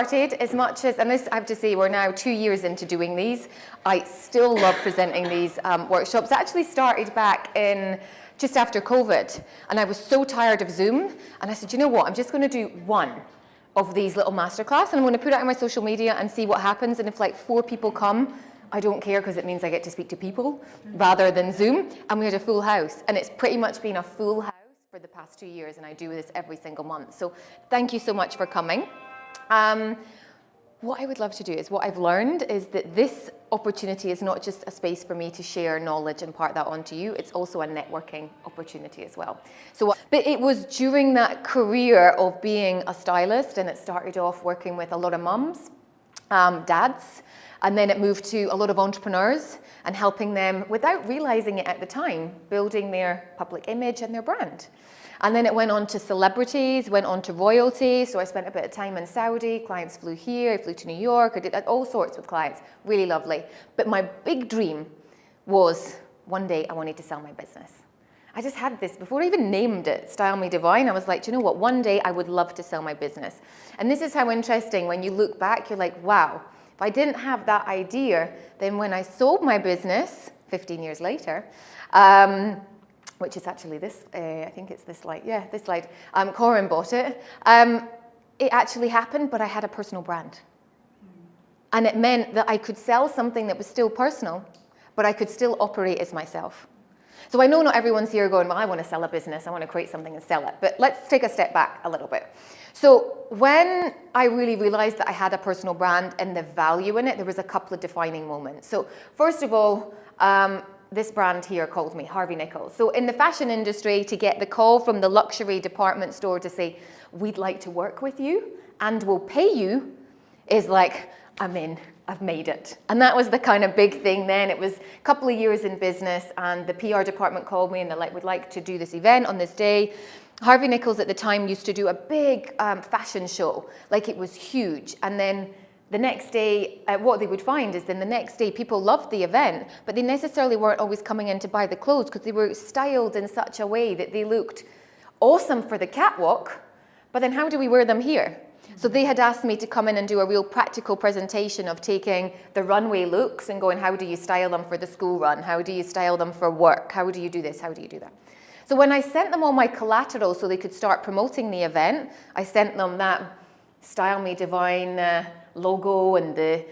Started as much as, and this I have to say, we're now 2 years into doing these. I still love presenting these workshops. I actually started back in just after COVID, and I was so tired of Zoom, and I said, you know what, I'm just going to do one of these little masterclass, and I'm going to put it on my social media and see what happens. And if like 4 people come, I don't care, because it means I get to speak to people rather than Zoom. And we had a full house, and it's pretty much been a full house for the past 2 years, and I do this every single month. So thank you so much for coming. What I would love to do is, what I've learned is that this opportunity is not just a space for me to share knowledge and impart that onto you, it's also a networking opportunity as well. But it was during that career of being a stylist, and it started off working with a lot of mums, dads, and then it moved to a lot of entrepreneurs and helping them, without realizing it at the time, building their public image and their brand. And then it went on to celebrities, went on to royalty. So I spent a bit of time in Saudi. Clients flew here, I flew to New York. I did all sorts with clients, really lovely. But my big dream was one day I wanted to sell my business. I just had this, before I even named it, Style Me Divine, I was like, do you know what? One day I would love to sell my business. And this is how interesting, when you look back, you're like, wow, if I didn't have that idea, then when I sold my business 15 years later, which is actually this, I think it's this slide, yeah, this slide, Corin bought it. It actually happened, but I had a personal brand. And it meant that I could sell something that was still personal, but I could still operate as myself. So I know not everyone's here going, well, I want to sell a business, I want to create something and sell it. But let's take a step back a little bit. So when I really realized that I had a personal brand and the value in it, there was a couple of defining moments. So first of all, this brand here called me, Harvey Nichols. So in the fashion industry, to get the call from the luxury department store to say, we'd like to work with you and we'll pay you, is like, I'm in, I've made it. And that was the kind of big thing then. It was a couple of years in business, and the PR department called me and they're like, we'd like to do this event on this day. Harvey Nichols at the time used to do a big fashion show, like it was huge. And then the next day, what they would find is then the next day people loved the event, but they necessarily weren't always coming in to buy the clothes because they were styled in such a way that they looked awesome for the catwalk, but then how do we wear them here? So they had asked me to come in and do a real practical presentation of taking the runway looks and going, how do you style them for the school run? How do you style them for work? How do you do this? How do you do that? So when I sent them all my collateral so they could start promoting the event, I sent them that Style Me Divine logo and the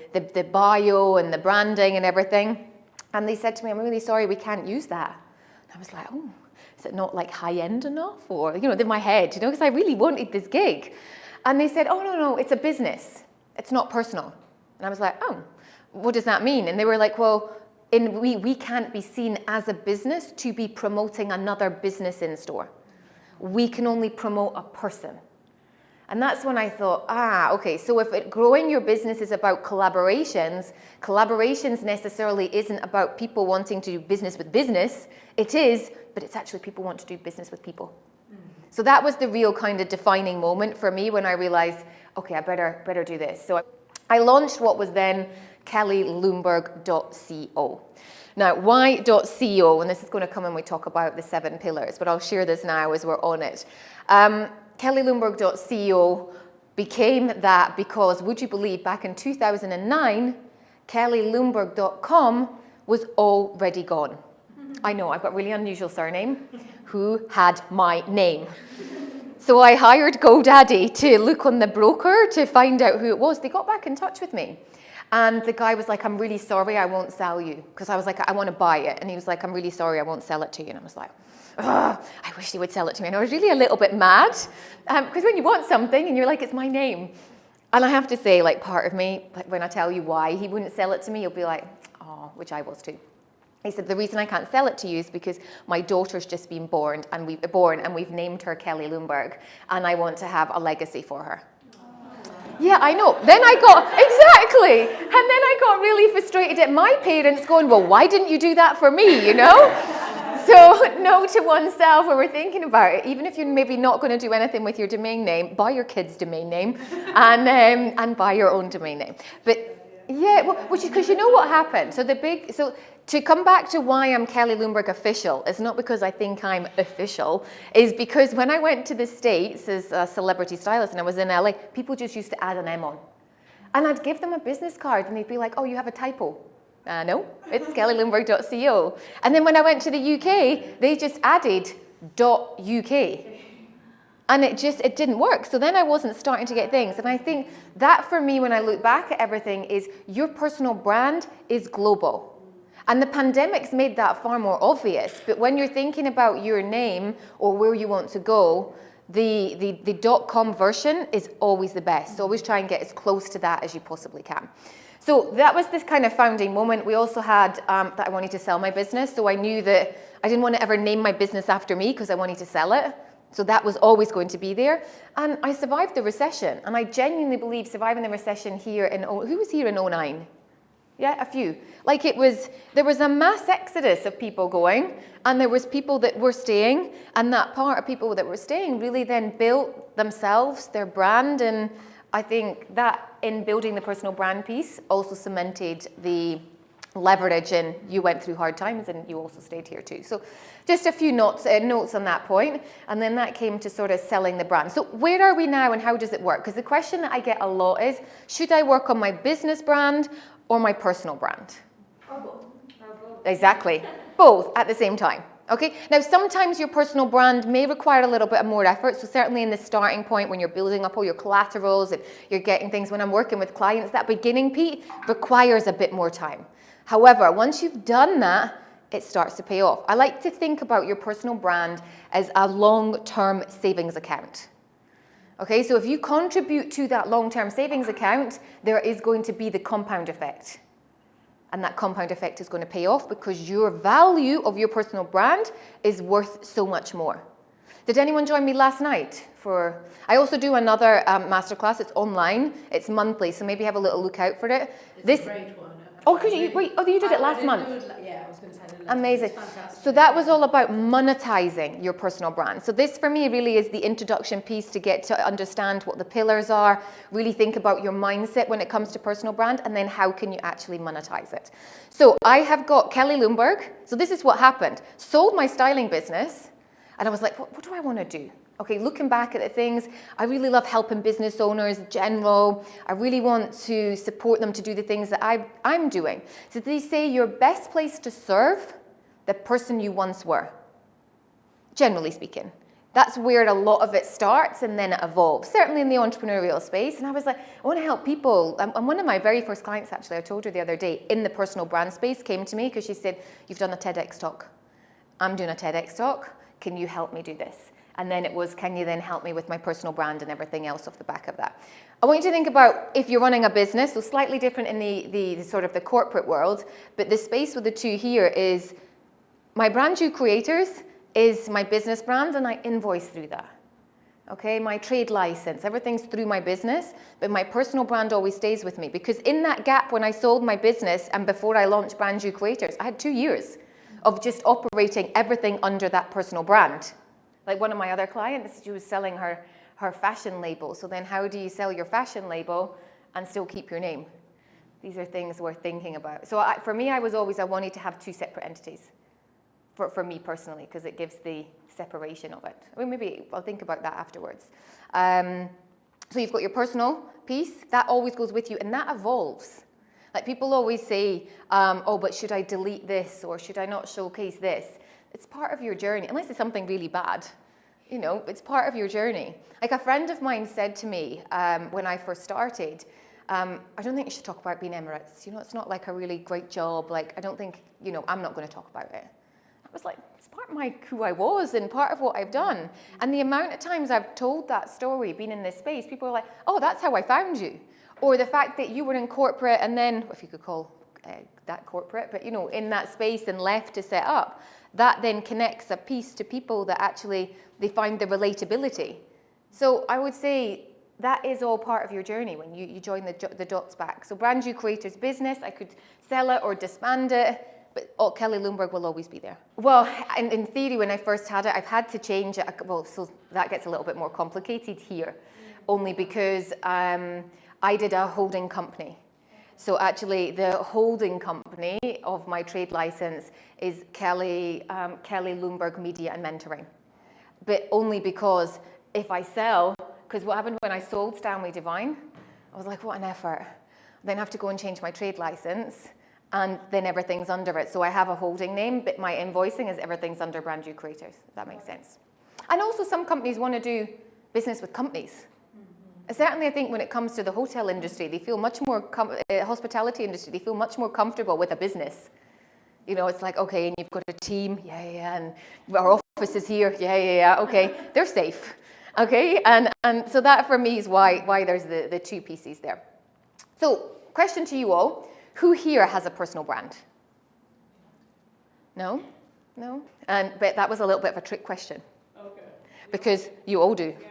bio and the branding and everything. And they said to me, I'm really sorry, we can't use that. And I was like, oh, is it not like high end enough? Or, you know, in my head, you know, because I really wanted this gig. And they said, oh, no, it's a business. It's not personal. And I was like, oh, what does that mean? And they were like, well, we can't be seen as a business to be promoting another business in store. We can only promote a person. And that's when I thought, okay, so if growing your business is about collaborations necessarily isn't about people wanting to do business with business. It is, but it's actually people want to do business with people. So that was the real kind of defining moment for me when I realized, okay, I better do this. So I launched what was then kellylumberg.co. Now, why .co? And this is going to come when we talk about the 7 pillars, but I'll share this now as we're on it. kellylumberg.co became that because, would you believe, back in 2009, kellylumberg.com was already gone. I know, I've got a really unusual surname. Who had my name? So I hired GoDaddy to look on the broker to find out who it was. They got back in touch with me. And the guy was like, I'm really sorry, I won't sell you. Because I was like, I want to buy it. And he was like, I'm really sorry, I won't sell it to you. And I was like, I wish he would sell it to me. And I was really a little bit mad. Because when you want something and you're like, it's my name. And I have to say, like, part of me, like, when I tell you why he wouldn't sell it to me, you'll be like, oh, which I was too. He said, the reason I can't sell it to you is because my daughter's just been born and we've named her Kelly Lumberg, and I want to have a legacy for her. Yeah, I know. Then I got, exactly. And then I got really frustrated at my parents going, well, why didn't you do that for me, you know? So no to oneself when we're thinking about it. Even if you're maybe not going to do anything with your domain name, buy your kid's domain name and buy your own domain name. But yeah, well, because you know what happened? So to come back to why I'm Kelly Lumberg Official, it's not because I think I'm official, is because when I went to the States as a celebrity stylist and I was in LA, people just used to add an M on. And I'd give them a business card and they'd be like, oh, you have a typo. No, it's kellylundberg.co. And then when I went to the UK, they just added .uk. And it didn't work. So then I wasn't starting to get things. And I think that for me, when I look back at everything, is your personal brand is global. And the pandemic's made that far more obvious. But when you're thinking about your name or where you want to go, the .com version is always the best. So always try and get as close to that as you possibly can. So that was this kind of founding moment. We also had that I wanted to sell my business. So I knew that I didn't want to ever name my business after me because I wanted to sell it. So that was always going to be there. And I survived the recession. And I genuinely believe surviving the recession here who was here in '09? Yeah, a few. Like there was a mass exodus of people going, and there was people that were staying, and that part of people that were staying really then built themselves, their brand, and I think that in building the personal brand piece also cemented the leverage, and you went through hard times and you also stayed here too. So just a few notes on that point, and then that came to sort of selling the brand. So where are we now and how does it work? Because the question that I get a lot is, should I work on my business brand or my personal brand? Or both. Exactly, both at the same time. Okay, now sometimes your personal brand may require a little bit more effort. So certainly in the starting point when you're building up all your collaterals and you're getting things, when I'm working with clients, that beginning piece requires a bit more time. However, once you've done that, it starts to pay off. I like to think about your personal brand as a long-term savings account. Okay, so if you contribute to that long-term savings account, there is going to be the compound effect. And that compound effect is going to pay off because your value of your personal brand is worth so much more. Did anyone join me last night? I also do another masterclass. It's online. It's monthly, so maybe have a little look out for it. It's a great one. Oh, you did it last month? Yeah, I was going to say I did it last month. Amazing. So that was all about monetizing your personal brand. So this for me really is the introduction piece to get to understand what the pillars are, really think about your mindset when it comes to personal brand, and then how can you actually monetize it. So I have got Kelly Lundberg. So this is what happened. Sold my styling business, and I was like, what do I want to do? Okay, looking back at the things, I really love helping business owners, general. I really want to support them to do the things that I'm doing. So they say your best place to serve the person you once were, generally speaking. That's where a lot of it starts and then it evolves, certainly in the entrepreneurial space. And I was like, I want to help people. And one of my very first clients, actually, I told her the other day, in the personal brand space, came to me because she said, you've done a TEDx talk. I'm doing a TEDx talk. Can you help me do this? And then it was, can you then help me with my personal brand and everything else off the back of that? I want you to think about if you're running a business, so slightly different in the sort of the corporate world, but the space with the two here is my brand you creators is my business brand and I invoice through that. Okay, my trade license, everything's through my business, but my personal brand always stays with me because in that gap when I sold my business and before I launched Brand You Creators, I had 2 years of just operating everything under that personal brand. Like one of my other clients, she was selling her fashion label. So then how do you sell your fashion label and still keep your name? These are things worth thinking about. So for me, I wanted to have 2 separate entities for me personally, because it gives the separation of it. I mean, maybe I'll think about that afterwards. So you've got your personal piece, that always goes with you and that evolves. Like people always say, oh, but should I delete this or should I not showcase this? It's part of your journey, unless it's something really bad. You know, it's part of your journey. Like a friend of mine said to me when I first started, I don't think you should talk about being Emirates. You know, it's not like a really great job. Like, I don't think, you know, I'm not going to talk about it. I was like, it's part of who I was and part of what I've done. And the amount of times I've told that story, being in this space, people are like, oh, that's how I found you. Or the fact that you were in corporate and then, if you could call that corporate, but, you know, in that space and left to set up. That then connects a piece to people that actually, they find the relatability. So I would say that is all part of your journey when you join the dots back. So Brand You Creators business, I could sell it or disband it, but Kelly Lundberg will always be there. Well, in theory, when I first had it, I've had to change it. Well, so that gets a little bit more complicated here, only because I did a holding company. So actually, the holding company of my trade license is Kelly Lundberg Media and Mentoring. But only because if I sell, because what happened when I sold Stanley Devine, I was like, what an effort. Then I have to go and change my trade license, and then everything's under it. So I have a holding name, but my invoicing is everything's under Brand New Creators, if that makes sense. And also some companies want to do business with companies. Certainly, I think when it comes to the hotel industry, they feel much more, hospitality industry, they feel much more comfortable with a business. You know, it's like, okay, and you've got a team, yeah, and our office is here, yeah, okay, they're safe, okay? And so that for me is why there's the two pieces there. So, question to you all, who here has a personal brand? No? But that was a little bit of a trick question. Okay. Because you all do. Yeah.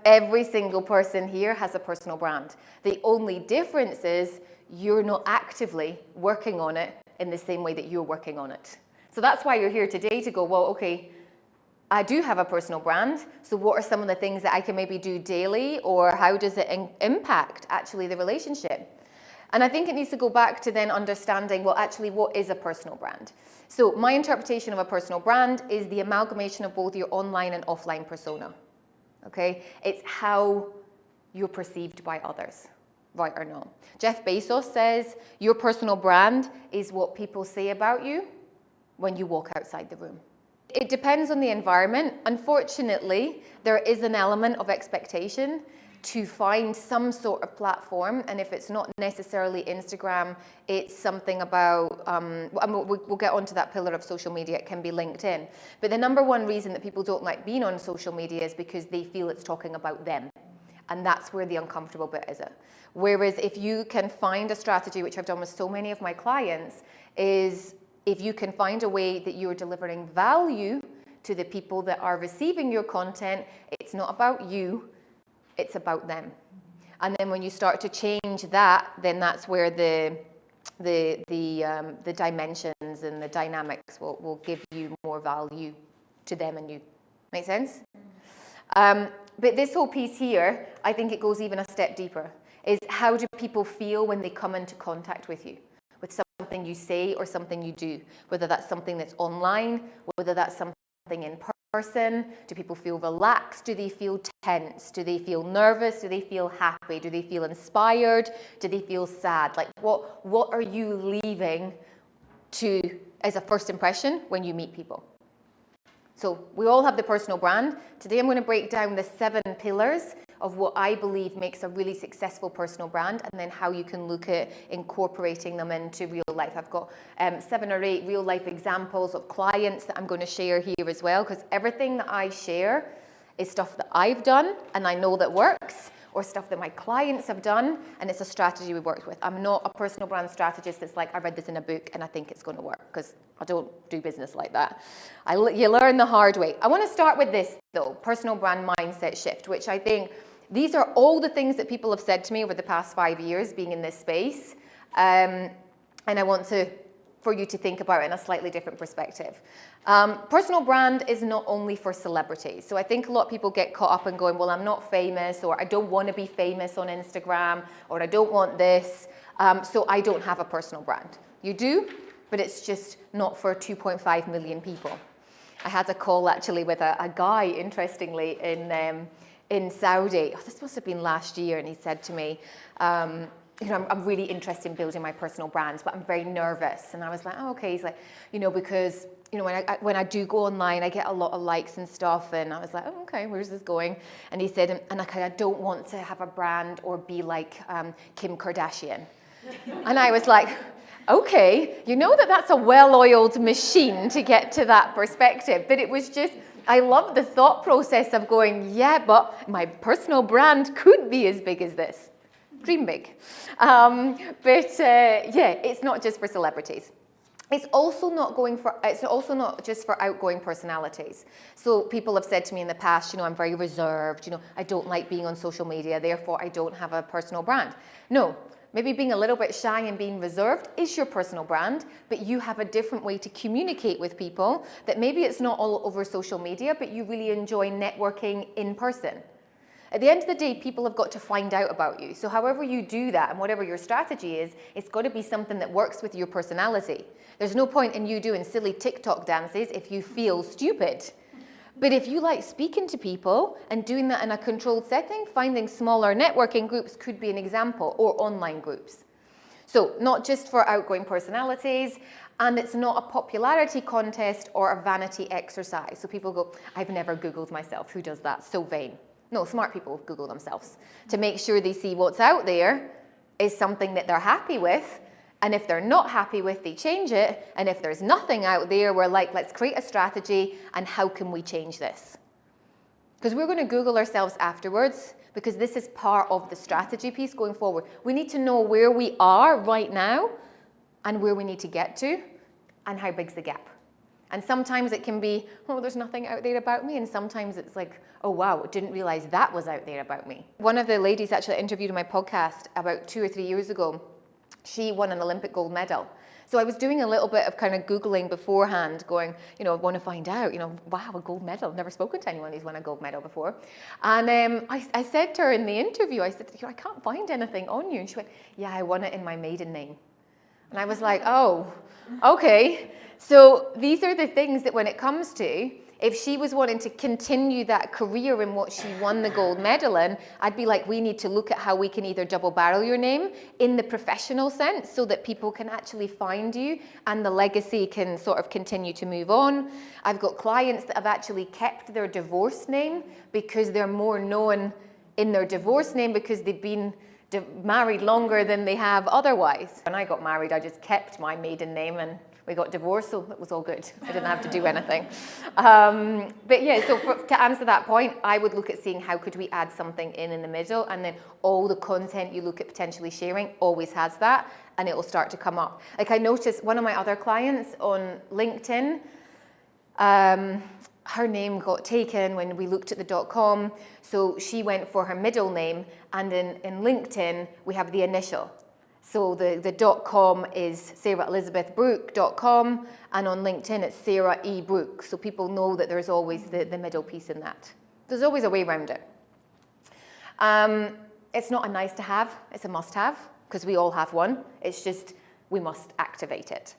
Every single person here has a personal brand. The only difference is you're not actively working on it in the same way that you're working on it. So that's why you're here today, to go, well, okay, I do have a personal brand, so what are some of the things that I can maybe do daily, or how does it impact actually the relationship? And I think it needs to go back to then understanding, well, actually, what is a personal brand? So my interpretation of a personal brand is the amalgamation of both your online and offline persona. Okay, it's how you're perceived by others, right or no. Jeff Bezos says your personal brand is what people say about you when you walk outside the room. It depends on the environment. Unfortunately, there is an element of expectation to find some sort of platform, and if it's not necessarily Instagram, it's something about, we'll get onto that pillar of social media, it can be LinkedIn. But the number one reason that people don't like being on social media is because they feel it's talking about them. And that's where the uncomfortable bit is. Whereas if you can find a strategy, which I've done with so many of my clients, is if you can find a way that you're delivering value to the people that are receiving your content, it's not about you, it's about them. And then when you start to change that, then that's where the dimensions and the dynamics will give you more value to them and you. Make sense? But this whole piece here, I think it goes even a step deeper, is how do people feel when they come into contact with you, with something you say or something you do, whether that's something that's online, whether that's something in person. Do people feel relaxed? Do they feel tense? Do they feel nervous? Do they feel happy? Do they feel inspired? Do they feel sad? Like what are you leaving as a first impression when you meet people? So we all have the personal brand. Today I'm going to break down the 7 pillars of what I believe makes a really successful personal brand, and then how you can look at incorporating them into real life. I've got 7 or 8 real life examples of clients that I'm going to share here as well, because everything that I share is stuff that I've done and I know that works, or stuff that my clients have done and it's a strategy we worked with. I'm not a personal brand strategist that's like, I read this in a book and I think it's going to work, because I don't do business like that. You learn the hard way. I want to start with this though, personal brand mindset shift, which I think these are all the things that people have said to me over the past 5 years being in this space. And I want for you to think about it in a slightly different perspective. Personal brand is not only for celebrities. So I think a lot of people get caught up in going, well, I'm not famous, or I don't want to be famous on Instagram, or I don't want this, so I don't have a personal brand. You do, but it's just not for 2.5 million people. I had a call actually with a guy, interestingly, in Saudi. Oh, this must have been last year, and he said to me, I'm really interested in building my personal brand, but I'm very nervous. And I was like, oh, okay. He's like, because when I do go online, I get a lot of likes and stuff. And I was like, oh, okay, where's this going? And he said, and I don't want to have a brand or be like Kim Kardashian. And I was like, okay, that's a well-oiled machine to get to that perspective. But it was just, I love the thought process of going, yeah, but my personal brand could be as big as this. Dream big. It's not just for celebrities. It's also not just for outgoing personalities. So people have said to me in the past, I'm very reserved, I don't like being on social media, therefore I don't have a personal brand. No, maybe being a little bit shy and being reserved is your personal brand, but you have a different way to communicate with people that maybe it's not all over social media, but you really enjoy networking in person. At the end of the day, people have got to find out about you. So however you do that and whatever your strategy is, it's got to be something that works with your personality. There's no point in you doing silly TikTok dances if you feel stupid. But if you like speaking to people and doing that in a controlled setting, finding smaller networking groups could be an example, or online groups. So not just for outgoing personalities, and it's not a popularity contest or a vanity exercise. So people go, I've never Googled myself. Who does that? So vain. No, smart people Google themselves to make sure they see what's out there is something that they're happy with. And if they're not happy with, they change it. And if there's nothing out there, we're like, let's create a strategy and how can we change this? Because we're going to Google ourselves afterwards, because this is part of the strategy piece going forward. We need to know where we are right now and where we need to get to and how big's the gap. And sometimes it can be, oh, there's nothing out there about me. And sometimes it's like, oh, wow, didn't realize that was out there about me. One of the ladies actually interviewed in my podcast about 2 or 3 years ago. She won an Olympic gold medal. So I was doing a little bit of kind of Googling beforehand, going, I want to find out, wow, a gold medal. I've never spoken to anyone who's won a gold medal before. And I said to her in the interview, I said, I can't find anything on you. And she went, yeah, I won it in my maiden name. And I was like, oh, okay. So these are the things that when it comes to, if she was wanting to continue that career in what she won the gold medal in, I'd be like, we need to look at how we can either double barrel your name in the professional sense so that people can actually find you and the legacy can sort of continue to move on. I've got clients that have actually kept their divorce name because they're more known in their divorce name because they've been married longer than they have otherwise. When I got married, I just kept my maiden name and we got divorced, so it was all good. I didn't have to do anything. But yeah, so to answer that point, I would look at seeing how could we add something in the middle, and then all the content you look at potentially sharing always has that, and it will start to come up. Like I noticed one of my other clients on LinkedIn, her name got taken when we looked at the .com, so she went for her middle name, and in LinkedIn, we have the initial. So the .com is SarahElizabethBrooke.com, and on LinkedIn it's Sarah E. Brooke. So people know that there's always the middle piece in that. There's always a way around it. It's not a nice to have, it's a must have, because we all have one. It's just, we must activate it.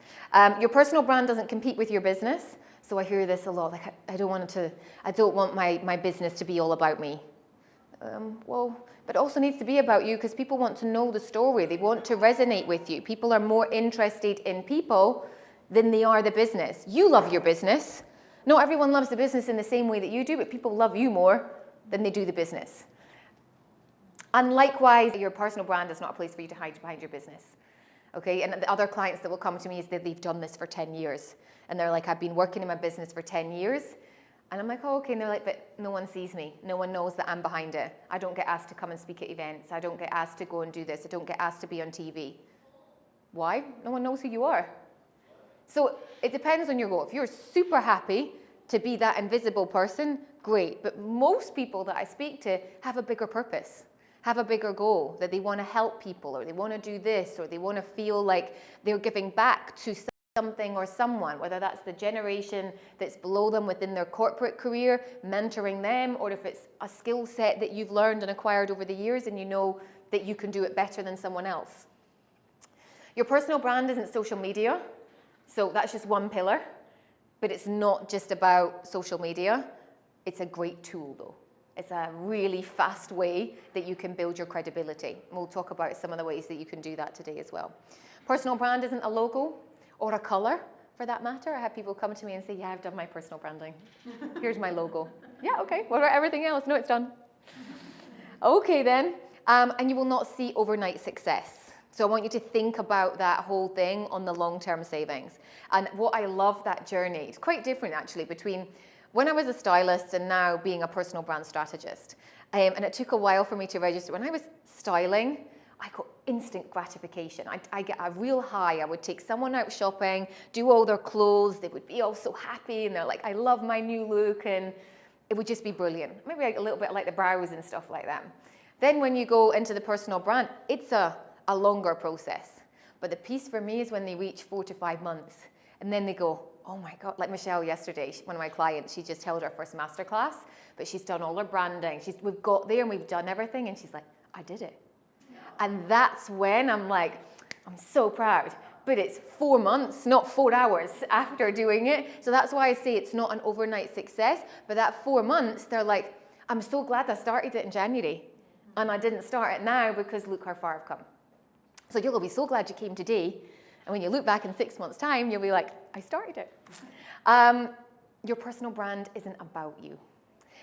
Your personal brand doesn't compete with your business. So I hear this a lot, like I don't want my business to be all about me. But it also needs to be about you because people want to know the story. They want to resonate with you. People are more interested in people than they are the business. You love your business. Not everyone loves the business in the same way that you do, but people love you more than they do the business. And likewise, your personal brand is not a place for you to hide behind your business. Okay, and the other clients that will come to me is that they've done this for 10 years. And they're like, I've been working in my business for 10 years. And I'm like, oh, okay. And they're like, but no one sees me. No one knows that I'm behind it. I don't get asked to come and speak at events. I don't get asked to go and do this. I don't get asked to be on TV. Why? No one knows who you are. So it depends on your goal. If you're super happy to be that invisible person, great. But most people that I speak to have a bigger purpose, have a bigger goal, that they want to help people, or they want to do this, or they want to feel like they're giving back to something or someone, whether that's the generation that's below them within their corporate career, mentoring them, or if it's a skill set that you've learned and acquired over the years and you know that you can do it better than someone else. Your personal brand isn't social media, so that's just one pillar, but it's not just about social media. It's a great tool though. It's a really fast way that you can build your credibility. And we'll talk about some of the ways that you can do that today as well. Personal brand isn't a logo or a color, for that matter. I have people come to me and say, yeah, I've done my personal branding. Here's my logo. Yeah, okay. What about everything else? No, it's done. Okay, then. And you will not see overnight success. So I want you to think about that whole thing on the long-term savings. And what I love that journey, it's quite different actually between when I was a stylist and now being a personal brand strategist. And it took a while for me to register. When I was styling, I got instant gratification. I get a real high. I would take someone out shopping, do all their clothes. They would be all so happy and they're like, I love my new look. And it would just be brilliant. Maybe a little bit like the brows and stuff like that. Then when you go into the personal brand, it's a longer process. But the piece for me is when they reach 4 to 5 months. And then they go, oh my God, like Michelle yesterday, one of my clients, she just held her first masterclass, but she's done all her branding. We've got there and we've done everything. And she's like, I did it. And that's when I'm like, I'm so proud. but it's 4 months, not 4 hours after doing it. So that's why I say it's not an overnight success, but that 4 months, they're like, I'm so glad I started it in January and I didn't start it now because look how far I've come. So you'll be so glad you came today. And when you look back in 6 months' time, you'll be like, I started it. Your personal brand isn't about you.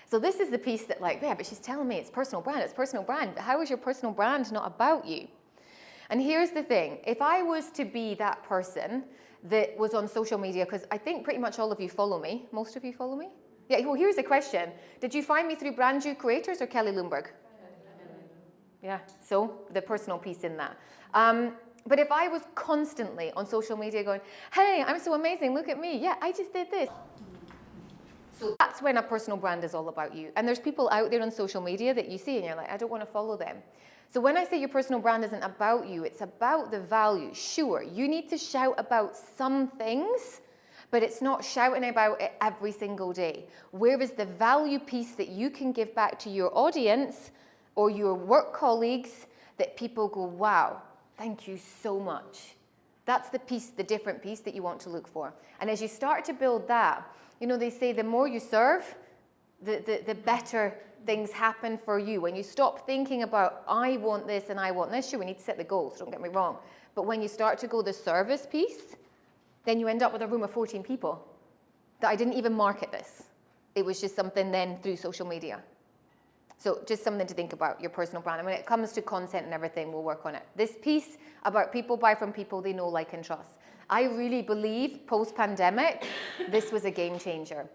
So this is the piece that like, yeah, but she's telling me it's personal brand. But how is your personal brand not about you? And here's the thing. If I was to be that person that was on social media, because I think pretty much all of you follow me. Most of you follow me? Yeah, well, here's the question. Did you find me through Brand New Creators or Kelly Loomberg? Yeah, so the personal piece in that. But if I was constantly on social media going, hey, I'm so amazing, look at me. Yeah, I just did this. So that's when a personal brand is all about you. And there's people out there on social media that you see and you're like, I don't want to follow them. So when I say your personal brand isn't about you, it's about the value. Sure, you need to shout about some things, but it's not shouting about it every single day. Where is the value piece that you can give back to your audience or your work colleagues that people go, wow, thank you so much. That's the piece, the different piece that you want to look for. And as you start to build that, you know, they say the more you serve, the better things happen for you. When you stop thinking about, I want this and I want this, sure, we need to set the goals, don't get me wrong. But when you start to go the service piece, then you end up with a room of 14 people that I didn't even market this. It was just something then through social media. So just something to think about, your personal brand. And when it comes to content and everything, we'll work on it. This piece about people buy from people they know, like, and trust. I really believe post-pandemic, this was a game changer.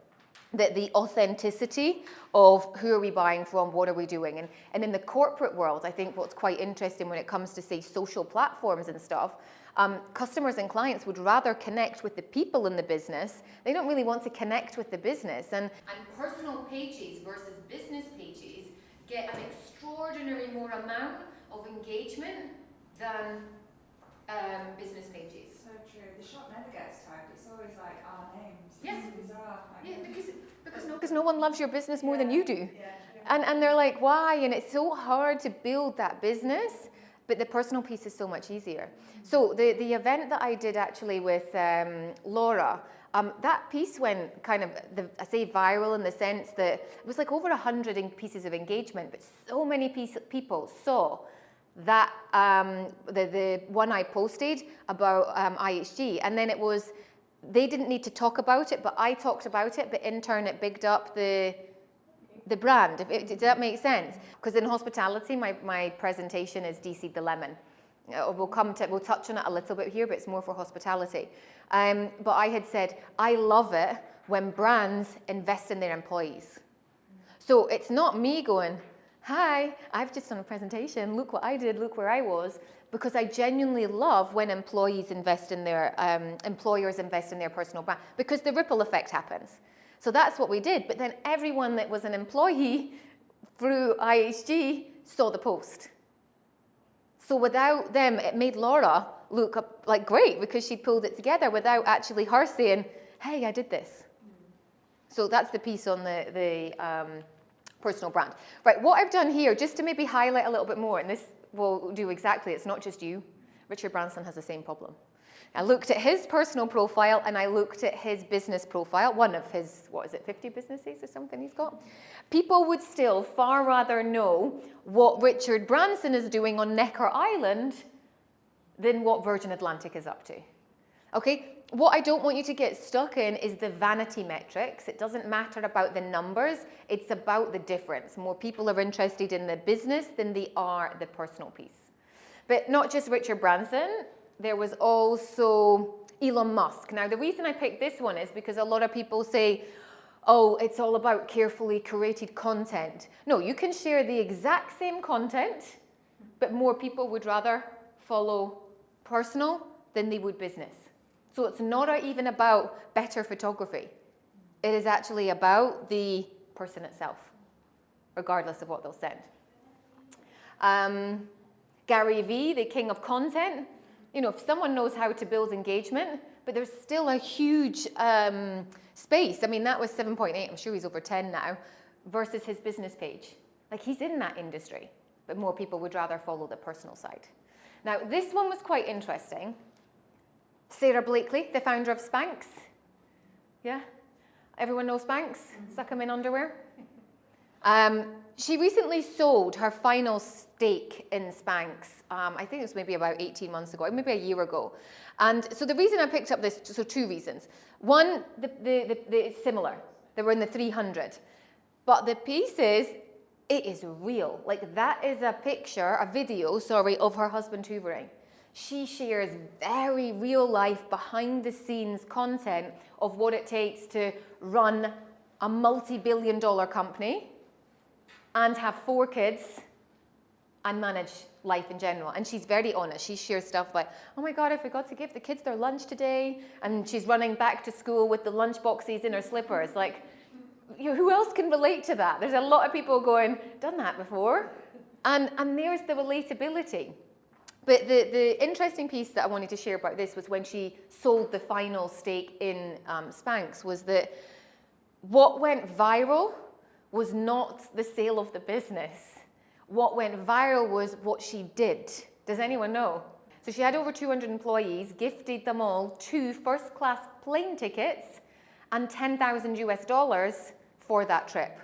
That the authenticity of who are we buying from, what are we doing? And in the corporate world, I think what's quite interesting when it comes to, say, social platforms and stuff, customers and clients would rather connect with the people in the business. They don't really want to connect with the business. And personal pages versus business pages get an extraordinary more amount of engagement than business pages. So true. The shop never gets tagged. It's always like our names. Yeah. It's bizarre. Like, Yeah, because no one loves your business more than you do. Yeah. And they're like, why? And it's so hard to build that business, but the personal piece is so much easier. So the event that I did actually with Laura, that piece went kind of, I say viral in the sense that it was like over 100 pieces of engagement, but so many people saw that the one I posted about IHG, and then it was, they didn't need to talk about it, but I talked about it, but in turn it bigged up the brand. Does that make sense? Because in hospitality, my presentation is DC the Lemon. We'll touch on it a little bit here, but it's more for hospitality. But I had said, I love it when brands invest in their employees. So it's not me going, hi, I've just done a presentation, look what I did, look where I was, because I genuinely love when employers invest in their personal brand, because the ripple effect happens. So that's what we did, but then everyone that was an employee through IHG saw the post. So without them, it made Laura look like great because she pulled it together without actually her saying, hey, I did this. So that's the piece on the personal brand. Right, what I've done here, just to maybe highlight a little bit more, and this will do exactly, it's not just you. Richard Branson has the same problem. I looked at his personal profile and I looked at his business profile, one of his, 50 businesses or something he's got. People would still far rather know what Richard Branson is doing on Necker Island than what Virgin Atlantic is up to. Okay, what I don't want you to get stuck in is the vanity metrics. It doesn't matter about the numbers, it's about the difference. More people are interested in the business than they are the personal piece. But not just Richard Branson, there was also Elon Musk. Now, the reason I picked this one is because a lot of people say, oh, it's all about carefully curated content. No, you can share the exact same content, but more people would rather follow personal than they would business. So it's not even about better photography. It is actually about the person itself, regardless of what they'll send. Gary Vee, the king of content, you know, if someone knows how to build engagement, but there's still a huge space. I mean, that was 7.8, I'm sure he's over 10 now, versus his business page. Like, he's in that industry, but more people would rather follow the personal side. Now, this one was quite interesting. Sarah Blakely, the founder of Spanx. Yeah? Everyone knows Spanx? Suck 'em in underwear? She recently sold her final stake in Spanx. I think it was maybe about 18 months ago, maybe a year ago. And so the reason I picked up this, so two reasons. One, it's similar. They were in the 300. But the piece is, it is real. Like that is a picture, a video, sorry, of her husband hoovering. She shares very real life, behind the scenes content of what it takes to run a multi-billion-dollar company and have 4 kids and manage life in general. And she's very honest. She shares stuff like, oh my God, I forgot to give the kids their lunch today. And she's running back to school with the lunch boxes in her slippers. Like, you know, who else can relate to that? There's a lot of people going, done that before. And there's the relatability. But the interesting piece that I wanted to share about this was when she sold the final stake in Spanx, was that what went viral was not the sale of the business. What went viral was what she did. Does anyone know? So she had over 200 employees, gifted them all 2 first-class plane tickets and $10,000 for that trip.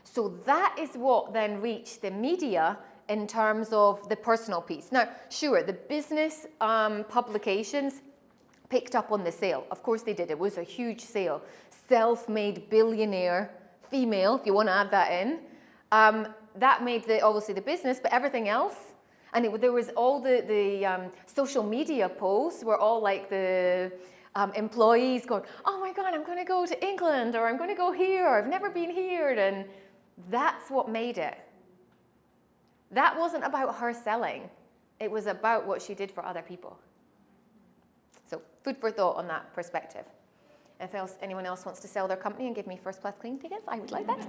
So that is what then reached the media in terms of the personal piece. Now, sure, the business publications picked up on the sale. Of course they did. It was a huge sale. Self-made billionaire, female, if you want to add that in. That made obviously the business, but everything else. And there was all the social media posts were all like the employees going, oh my God, I'm going to go to England, or I'm going to go here, or I've never been here. And that's what made it. That wasn't about her selling. It was about what she did for other people. So food for thought on that perspective. If anyone else wants to sell their company and give me first-class plane tickets, I would like that.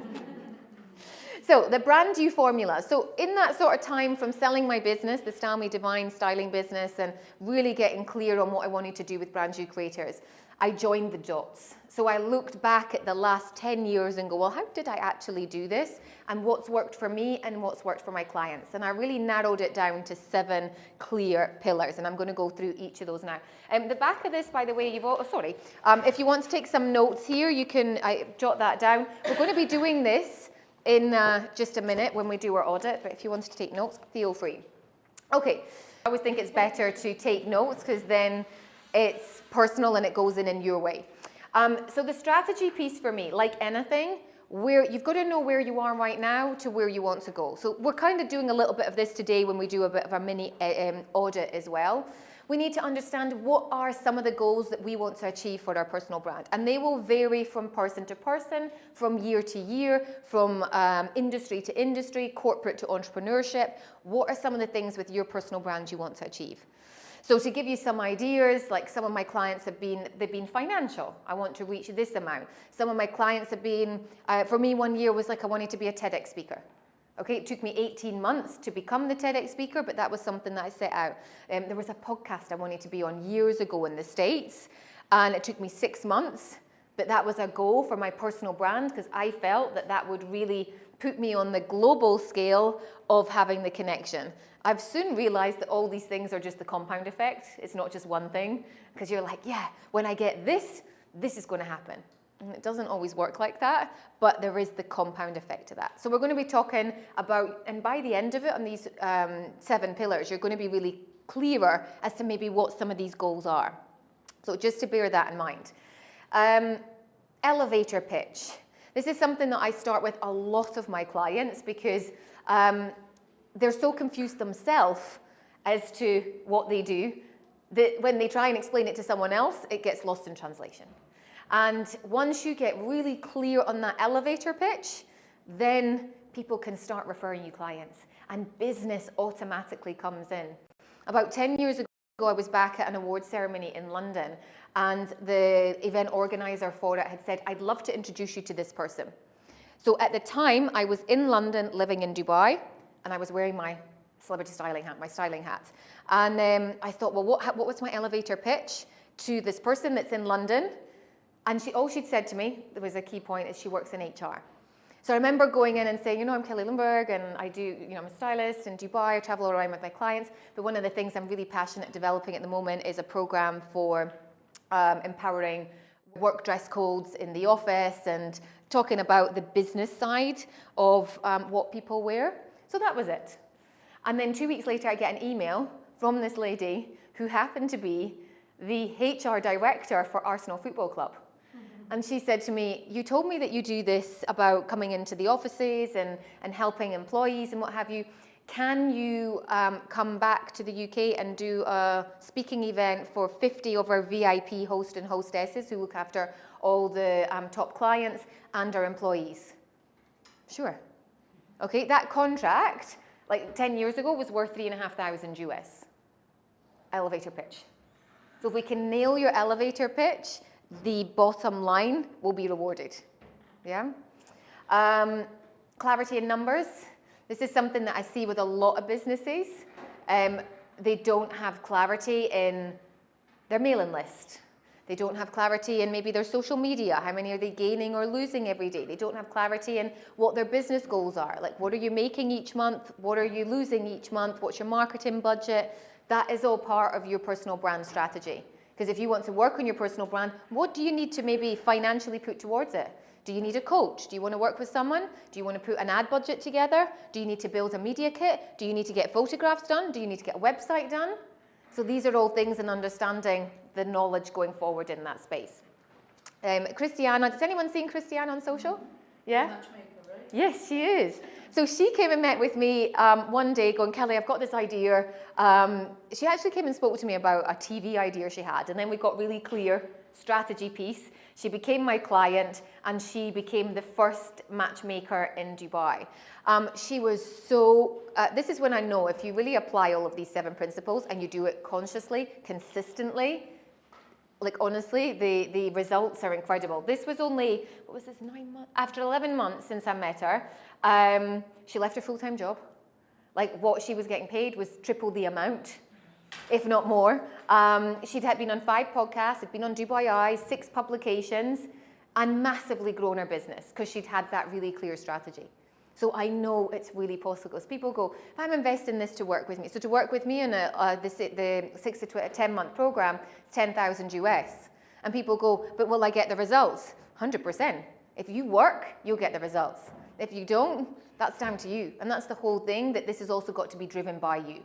So the brand you formula. So in that sort of time from selling my business, the Style Me Divine styling business, and really getting clear on what I wanted to do with Brand You Creators, I joined the dots. So I looked back at the last 10 years and go, well, how did I actually do this? And what's worked for me and what's worked for my clients? And I really narrowed it down to 7 clear pillars. And I'm going to go through each of those now. The back of this, by the way, if you want to take some notes here, you can jot that down. We're going to be doing this in just a minute when we do our audit. But if you wanted to take notes, feel free. Okay, I always think it's better to take notes because then it's personal and it goes in your way. So the strategy piece for me, like anything, where you've got to know where you are right now to where you want to go. So we're kind of doing a little bit of this today when we do a bit of a mini audit as well. We need to understand what are some of the goals that we want to achieve for our personal brand. And they will vary from person to person, from year to year, from industry to industry, corporate to entrepreneurship. What are some of the things with your personal brand you want to achieve? So to give you some ideas, like some of my clients they've been financial. I want to reach this amount. Some of my clients have been, for me 1 year was like I wanted to be a TEDx speaker. Okay, it took me 18 months to become the TEDx speaker, but that was something that I set out. There was a podcast I wanted to be on years ago in the States, and it took me 6 months, but that was a goal for my personal brand because I felt that that would really put me on the global scale of having the connection. I've soon realized that all these things are just the compound effect. It's not just one thing, because you're like, yeah, when I get this, this is going to happen. And it doesn't always work like that, but there is the compound effect to that. So we're going to be talking about, and by the end of it on these 7 pillars, you're going to be really clearer as to maybe what some of these goals are. So just to bear that in mind. Elevator pitch. This is something that I start with a lot of my clients because they're so confused themselves as to what they do that when they try and explain it to someone else, it gets lost in translation. And once you get really clear on that elevator pitch, then people can start referring you clients and business automatically comes in. About 10 years ago, I was back at an award ceremony in London and the event organizer for it had said, I'd love to introduce you to this person. So at the time, I was in London living in Dubai and I was wearing my celebrity styling hat, my styling hat. And I thought, well, what was my elevator pitch to this person that's in London? And all she'd said to me, there was a key point, is she works in HR. So I remember going in and saying, I'm Kelly Lindberg and I do, I'm a stylist in Dubai, I travel around with my clients, but one of the things I'm really passionate at developing at the moment is a program for empowering work dress codes in the office and talking about the business side of what people wear. So that was it. And then 2 weeks later, I get an email from this lady who happened to be the HR director for Arsenal Football Club. And she said to me, you told me that you do this about coming into the offices and helping employees and what have you. Can you come back to the UK and do a speaking event for 50 of our VIP host and hostesses who look after all the top clients and our employees? Sure. Okay, that contract, like 10 years ago, was worth $3,500 US. Elevator pitch. So if we can nail your elevator pitch, the bottom line will be rewarded. Yeah. Clarity in numbers. This is something that I see with a lot of businesses. They don't have clarity in their mailing list. They don't have clarity in maybe their social media. How many are they gaining or losing every day? They don't have clarity in what their business goals are. Like, what are you making each month? What are you losing each month? What's your marketing budget? That is all part of your personal brand strategy. Because if you want to work on your personal brand, what do you need to maybe financially put towards it? Do you need a coach? Do you want to work with someone? Do you want to put an ad budget together? Do you need to build a media kit? Do you need to get photographs done? Do you need to get a website done? So these are all things in understanding the knowledge going forward in that space. Christiana, has anyone seen Christiana on social? Yeah? Matchmaker, right? Yes, she is. So she came and met with me one day going, Kelly, I've got this idea. She actually came and spoke to me about a TV idea she had. And then we got really clear strategy piece. She became my client and she became the first matchmaker in Dubai. She was so, this is when I know if you really apply all of these 7 principles and you do it consciously, consistently, like honestly, the results are incredible. This was only, what was this, 9 months? After 11 months since I met her, she left her full-time job. Like what she was getting paid was triple the amount, if not more. She'd had been on 5 podcasts, had been on Dubai Eye, 6 publications, and massively grown her business because she'd had that really clear strategy. So I know it's really possible. Because people go, if I'm investing this to work with me, so to work with me in the 6 to 10-month program, it's 10,000 US. And people go, but will I get the results? 100%. If you work, you'll get the results. If you don't, that's down to you. And that's the whole thing, that this has also got to be driven by you.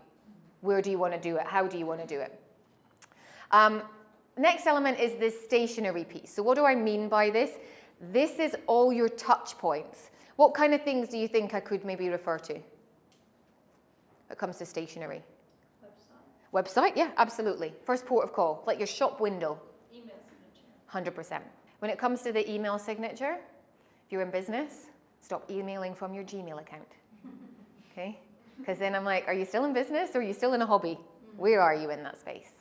Where do you want to do it? How do you want to do it? Next element is this stationary piece. So what do I mean by this? This is all your touch points. What kind of things do you think I could maybe refer to when it comes to stationery? Website, yeah, absolutely. First port of call, like your shop window. Email signature. 100%. When it comes to the email signature, if you're in business, stop emailing from your Gmail account. Okay? Because then I'm like, are you still in business or are you still in a hobby? Where are you in that space?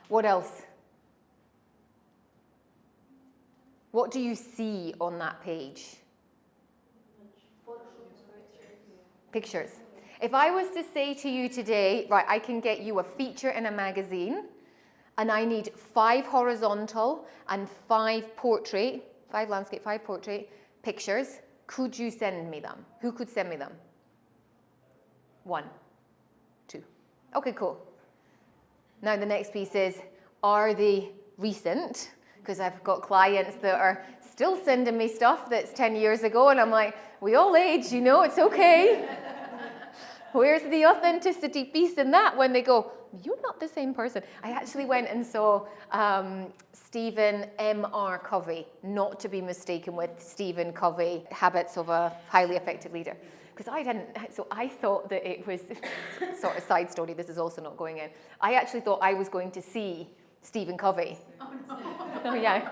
What else? What do you see on that page? Pictures. If I was to say to you today, right, I can get you a feature in a magazine and I need 5 horizontal and 5 portrait, 5 landscape, 5 portrait pictures, could you send me them? Who could send me them? 1, 2. Okay, cool. Now the next piece is, are they recent? Because I've got clients that are still sending me stuff that's 10 years ago and I'm like, we all age, it's okay. Where's the authenticity piece in that when they go, you're not the same person? I actually went and saw Stephen M.R. Covey, not to be mistaken with Stephen Covey, Habits of a Highly Effective Leader. Because I thought that it was, sort of side story, this is also not going in. I actually thought I was going to see Stephen Covey. Oh, no. Oh, yeah.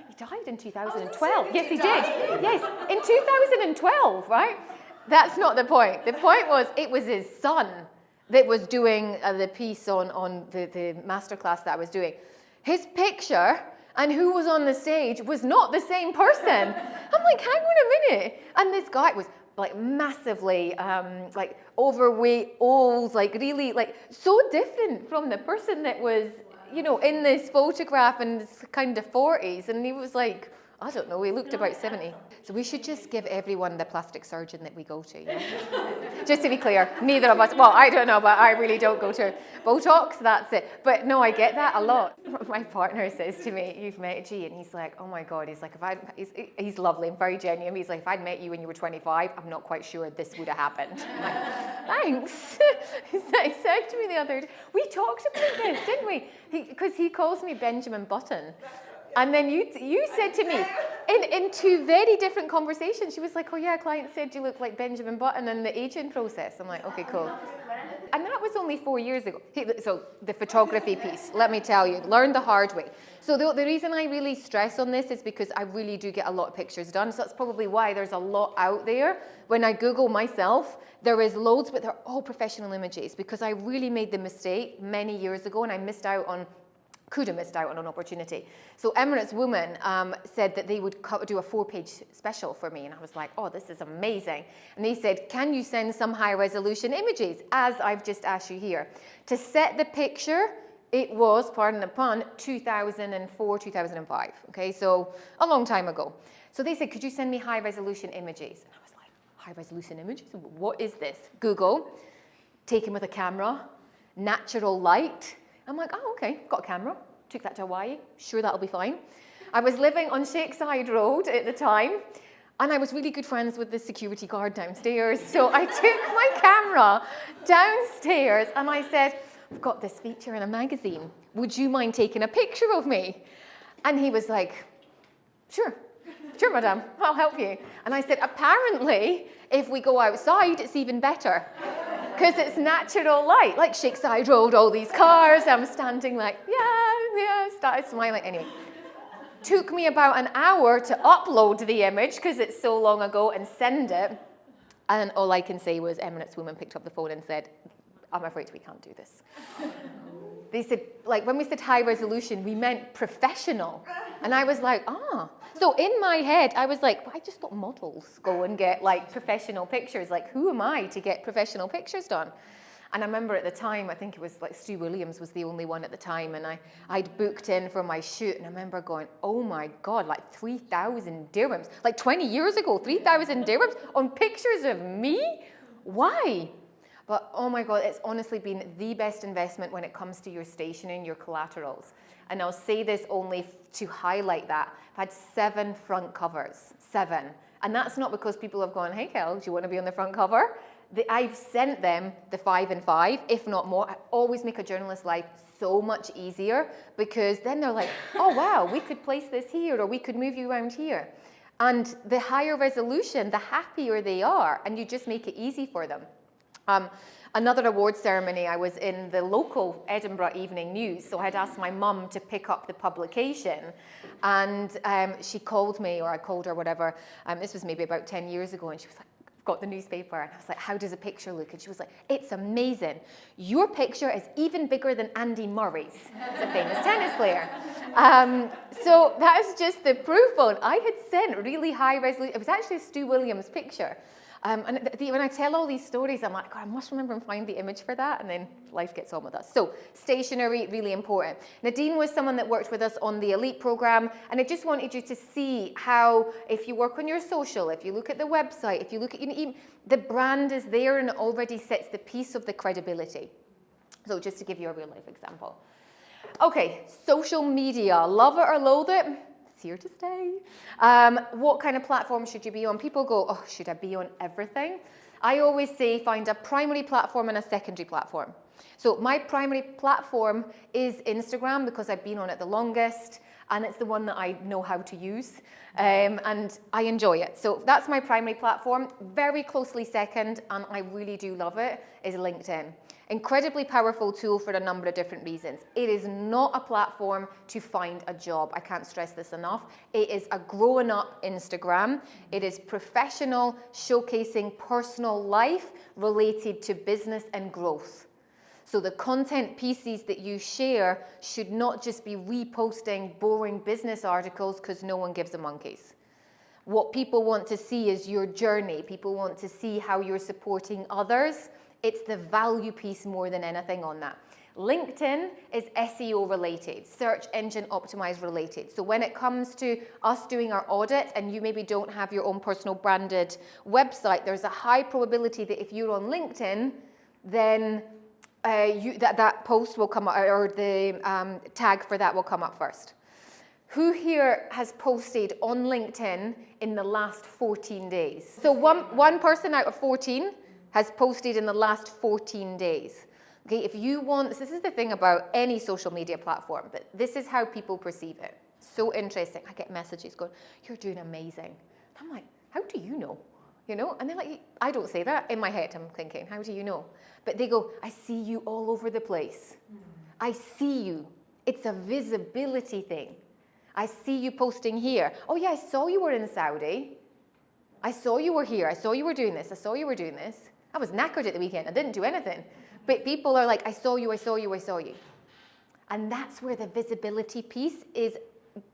He died in 2012. Yes, he did. Yes, in 2012, right? That's not the point. The point was, it was his son that was doing the piece on the masterclass that I was doing. His picture and who was on the stage was not the same person. I'm like, hang on a minute. And this guy was like massively like overweight, old, like really like so different from the person that was, in this photograph in his kind of 40s. And he was like, I don't know, he looked about 70. So we should just give everyone the plastic surgeon that we go to. You know? Just to be clear, neither of us, well, I don't know, but I really don't go to Botox, that's it. But no, I get that a lot. My partner says to me, you've met G, and he's like, oh my God, he's like, he's lovely and very genuine. He's like, if I'd met you when you were 25, I'm not quite sure this would have happened. I'm like, thanks. He said to me the other day, we talked about this, didn't we? Because he calls me Benjamin Button. And then you said to me, in two very different conversations, she was like, oh yeah, a client said you look like Benjamin Button in the aging process. I'm like, okay, cool. And that was only 4 years ago. So the photography piece, let me tell you, learned the hard way. So the reason I really stress on this is because I really do get a lot of pictures done. So that's probably why there's a lot out there. When I Google myself, there is loads, but they're all professional images because I really made the mistake many years ago and I could have missed out on an opportunity. So Emirates Woman said that they would do a 4-page special for me. And I was like, oh, this is amazing. And they said, can you send some high resolution images, as I've just asked you here? To set the picture, it was, pardon the pun, 2004, 2005. Okay, so a long time ago. So they said, could you send me high resolution images? And I was like, high resolution images? What is this? Google, taken with a camera, natural light. I'm like, oh, okay, got a camera. Took that to Hawaii. Sure, that'll be fine. I was living on Shakeside Road at the time, and I was really good friends with the security guard downstairs. So I took my camera downstairs, and I said, I've got this feature in a magazine. Would you mind taking a picture of me? And he was like, sure, madam, I'll help you. And I said, apparently, if we go outside, it's even better. Because it's natural light, like Shakeside Road, all these cars. I'm standing like, yeah, started smiling. Anyway, took me about an hour to upload the image because it's so long ago and send it. And all I can say was Emirates Woman picked up the phone and said, I'm afraid we can't do this. They said, like, when we said high resolution, we meant professional. And I was like, ah. So in my head, I was like, well, I just thought models go and get, like, professional pictures. Like, who am I to get professional pictures done? And I remember at the time, I think it was, like, Stu Williams was the only one at the time. And I'd booked in for my shoot. And I remember going, oh, my God, like 3,000 dirhams. Like 20 years ago, 3,000 dirhams on pictures of me? Why? But oh my God, it's honestly been the best investment when it comes to your stationing, your collaterals. And I'll say this only to highlight that. I've had 7 front covers, 7. And that's not because people have gone, hey Kel, do you want to be on the front cover? I've sent them the 5 and 5, if not more. I always make a journalist's life so much easier because then they're like, oh wow, we could place this here or we could move you around here. And the higher resolution, the happier they are, and you just make it easy for them. Another award ceremony, I was in the local Edinburgh Evening News, so I had asked my mum to pick up the publication, and she called me, or I called her, whatever. This was maybe about 10 years ago, and she was like, I've got the newspaper, and I was like, how does a picture look? And she was like, it's amazing. Your picture is even bigger than Andy Murray's. He's a famous tennis player. So that is just the proof on. I had sent really high resolution. It was actually a Stu Williams picture. And when I tell all these stories, I'm like, God, I must remember and find the image for that, and then life gets on with us. So stationery, really important. Nadine was someone that worked with us on the Elite program, and I just wanted you to see how, if you work on your social, if you look at the website, if you look at, the brand is there and it already sets the piece of the credibility. So just to give you a real life example. Okay, social media, love it or loathe it. Here to stay. What kind of platform should you be on? People go, oh, should I be on everything? I always say find a primary platform and a secondary platform. So my primary platform is Instagram because I've been on it the longest and it's the one that I know how to use and I enjoy it. So that's my primary platform. Very closely second, and I really do love it, is LinkedIn. Incredibly powerful tool for a number of different reasons. It is not a platform to find a job. I can't stress this enough. It is a growing up Instagram. It is professional, showcasing personal life related to business and growth. So the content pieces that you share should not just be reposting boring business articles because no one gives a monkeys. What people want to see is your journey. People want to see how you're supporting others. It's the value piece more than anything on that. LinkedIn is SEO related, search engine optimized related. So when it comes to us doing our audit and you maybe don't have your own personal branded website, there's a high probability that if you're on LinkedIn, then that post will come up, or the tag for that will come up first. Who here has posted on LinkedIn in the last 14 days? So one person out of 14 has posted in the last 14 days. Okay, if you want, this is the thing about any social media platform, but this is how people perceive it. So interesting. I get messages going, "You're doing amazing." I'm like, how do you know? You know, and they're like, I don't say that. In my head, I'm thinking, how do you know? But they go, I see you all over the place. I see you. It's a visibility thing. I see you posting here. Oh yeah, I saw you were in Saudi. I saw you were here. I saw you were doing this. I saw you were doing this. I was knackered at the weekend. I didn't do anything. But people are like, I saw you, I saw you, I saw you. And that's where the visibility piece is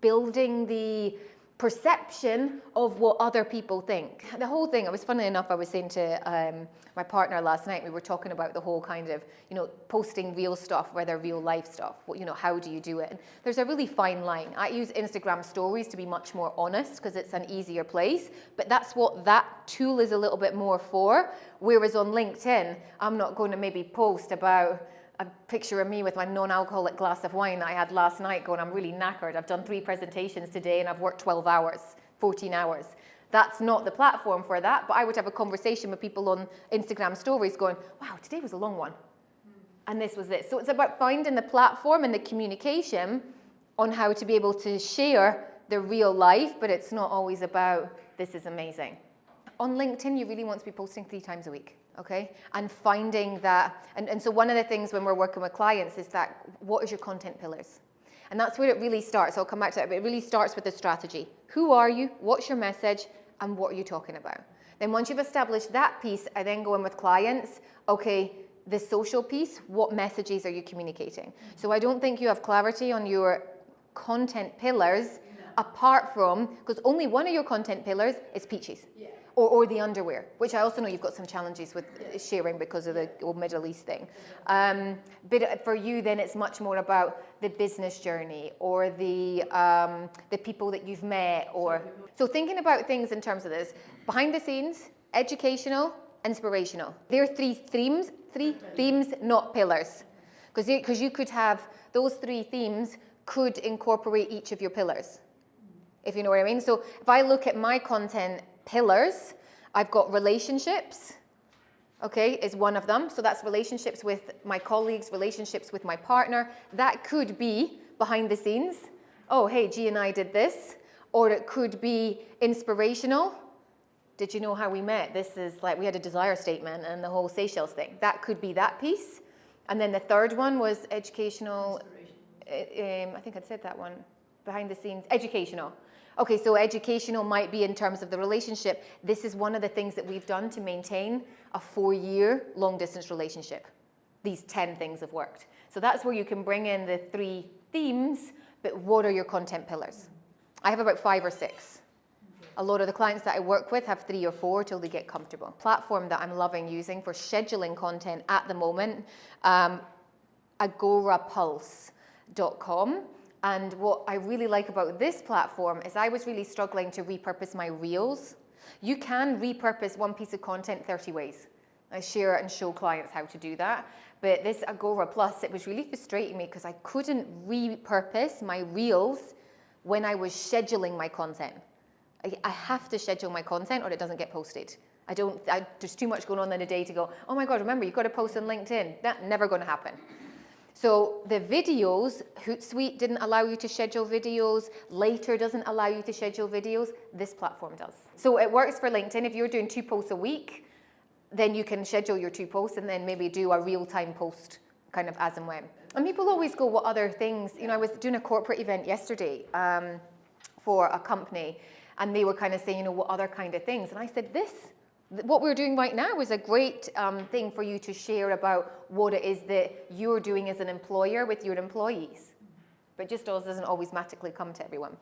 building the perception of what other people think. The whole thing, funny enough, I was saying to my partner last night, we were talking about the whole kind of, posting real stuff, whether real life stuff, how do you do it? And there's a really fine line. I use Instagram stories to be much more honest because it's an easier place, but that's what that tool is a little bit more for. Whereas on LinkedIn, I'm not going to maybe post about a picture of me with my non-alcoholic glass of wine that I had last night going, I'm really knackered. I've done 3 presentations today and I've worked 12 hours, 14 hours. That's not the platform for that, but I would have a conversation with people on Instagram stories going, wow, today was a long one. And this was it. So it's about finding the platform and the communication on how to be able to share the real life, but it's not always about, this is amazing. On LinkedIn, you really want to be posting 3 times a week. Okay, and finding that, and so one of the things when we're working with clients is that, what is your content pillars? And that's where it really starts. I'll come back to it, but it really starts with the strategy. Who are you? What's your message? And what are you talking about? Then once you've established that piece, I then go in with clients, okay, the social piece, what messages are you communicating? So I don't think you have clarity on your content pillars apart from, because only one of your content pillars is peaches. Yeah. Or the underwear, which I also know you've got some challenges with sharing because of the old Middle East thing. But for you, then it's much more about the business journey or the people that you've met. So thinking about things in terms of this, behind the scenes, educational, inspirational. There are 3 themes, not pillars. Because you could have, those 3 themes could incorporate each of your pillars, if you know what I mean. So if I look at my content pillars, I've got relationships, okay, is one of them. So that's relationships with my colleagues, relationships with my partner. That could be behind the scenes. Oh, hey, G and I did this. Or it could be inspirational. Did you know how we met? This is like, we had a desire statement and the whole Seychelles thing. That could be that piece. And then the third one was educational. I think I'd said that one. Behind the scenes, educational. Okay, so educational might be in terms of the relationship. This is one of the things that we've done to maintain a 4-year long distance relationship. These 10 things have worked. So that's where you can bring in the 3 themes, but what are your content pillars? I have about 5 or 6. A lot of the clients that I work with have 3 or 4 till they get comfortable. Platform that I'm loving using for scheduling content at the moment, agorapulse.com. And what I really like about this platform is I was really struggling to repurpose my reels. You can repurpose one piece of content 30 ways. I share and show clients how to do that. But this Agora Plus, it was really frustrating me because I couldn't repurpose my reels when I was scheduling my content. I have to schedule my content or it doesn't get posted. There's too much going on in a day to go, oh my God, remember, you've got to post on LinkedIn. That's never going to happen. So the videos, Hootsuite didn't allow you to schedule videos, Later doesn't allow you to schedule videos, this platform does. So it works for LinkedIn. If you're doing 2 posts a week, then you can schedule your 2 posts and then maybe do a real-time post kind of as and when. And people always go, what other things? I was doing a corporate event yesterday for a company and they were kind of saying, what other kind of things? And I said, what we're doing right now is a great thing for you to share about what it is that you're doing as an employer with your employees. But just doesn't always magically come to everyone.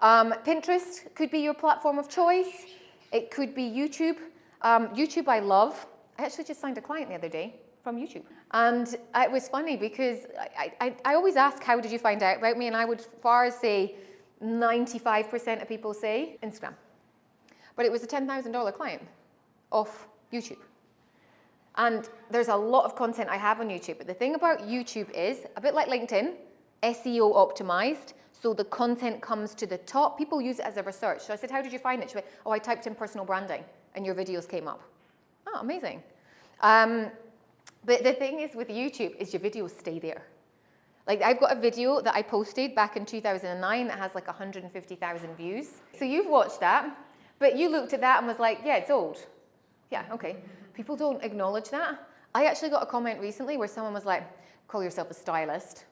Pinterest could be your platform of choice. It could be YouTube. YouTube I love. I actually just signed a client the other day from YouTube. And it was funny because I always ask, how did you find out about me? And I would far say 95% of people say Instagram. But it was a $10,000 client off YouTube. And there's a lot of content I have on YouTube. But the thing about YouTube is, a bit like LinkedIn, SEO optimized. So the content comes to the top. People use it as a research. So I said, how did you find it? She went, oh, I typed in personal branding and your videos came up. Oh, amazing. But the thing is with YouTube is your videos stay there. Like I've got a video that I posted back in 2009 that has like 150,000 views. So you've watched that, but you looked at that and was like, yeah, it's old. Yeah, okay. People don't acknowledge that. I actually got a comment recently where someone was like, call yourself a stylist.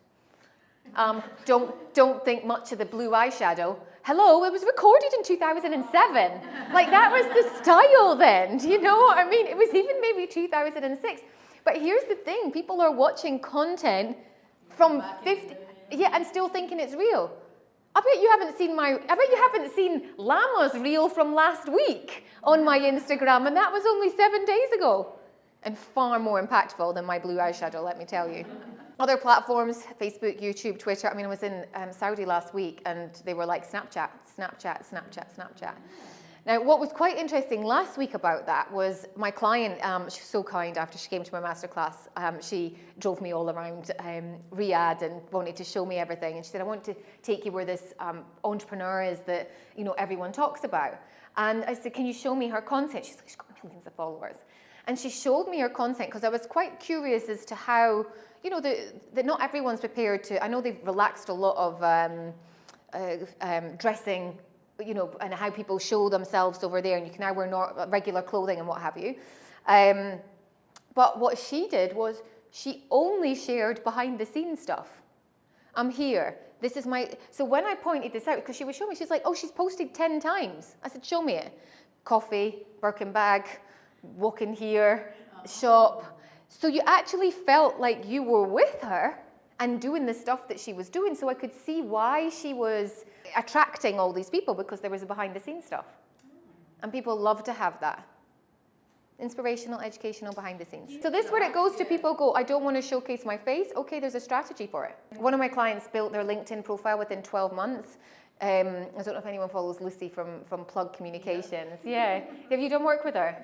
Don't think much of the blue eyeshadow. Hello, it was recorded in 2007. Like that was the style then, do you know what I mean? It was even maybe 2006. But here's the thing, people are watching content from 50, yeah, and still thinking it's real. I bet you haven't seen Llama's reel from last week on my Instagram, and that was only 7 days ago. And far more impactful than my blue eyeshadow, let me tell you. Other platforms, Facebook, YouTube, Twitter. I mean, I was in Saudi last week and they were like Snapchat, Snapchat, Snapchat, Snapchat. Now, what was quite interesting last week about that was my client, she was so kind after she came to my masterclass. She drove me all around Riyadh and wanted to show me everything. And she said, I want to take you where this entrepreneur is that, you know, everyone talks about. And I said, can you show me her content? She's like, she's got millions of followers. And she showed me her content because I was quite curious as to how, you know, that not everyone's prepared to, I know they've relaxed a lot of dressing, you know, and how people show themselves over there, and you can now wear regular clothing and what have you. But what she did was she only shared behind the scenes stuff. I'm here. This is my, so when I pointed this out, because she was showing me, she's like, oh, she's posted 10 times. I said, show me it. Coffee, Birkin bag, walk in here, shop. So you actually felt like you were with her and doing the stuff that she was doing. So I could see why she was attracting all these people, because there was a behind the scenes stuff. And people love to have that. Inspirational, educational, behind the scenes. So this is where it goes to people go, I don't want to showcase my face. Okay, there's a strategy for it. One of my clients built their LinkedIn profile within 12 months. I don't know if anyone follows Lucy from Plug Communications. Yeah. Have you done work with her?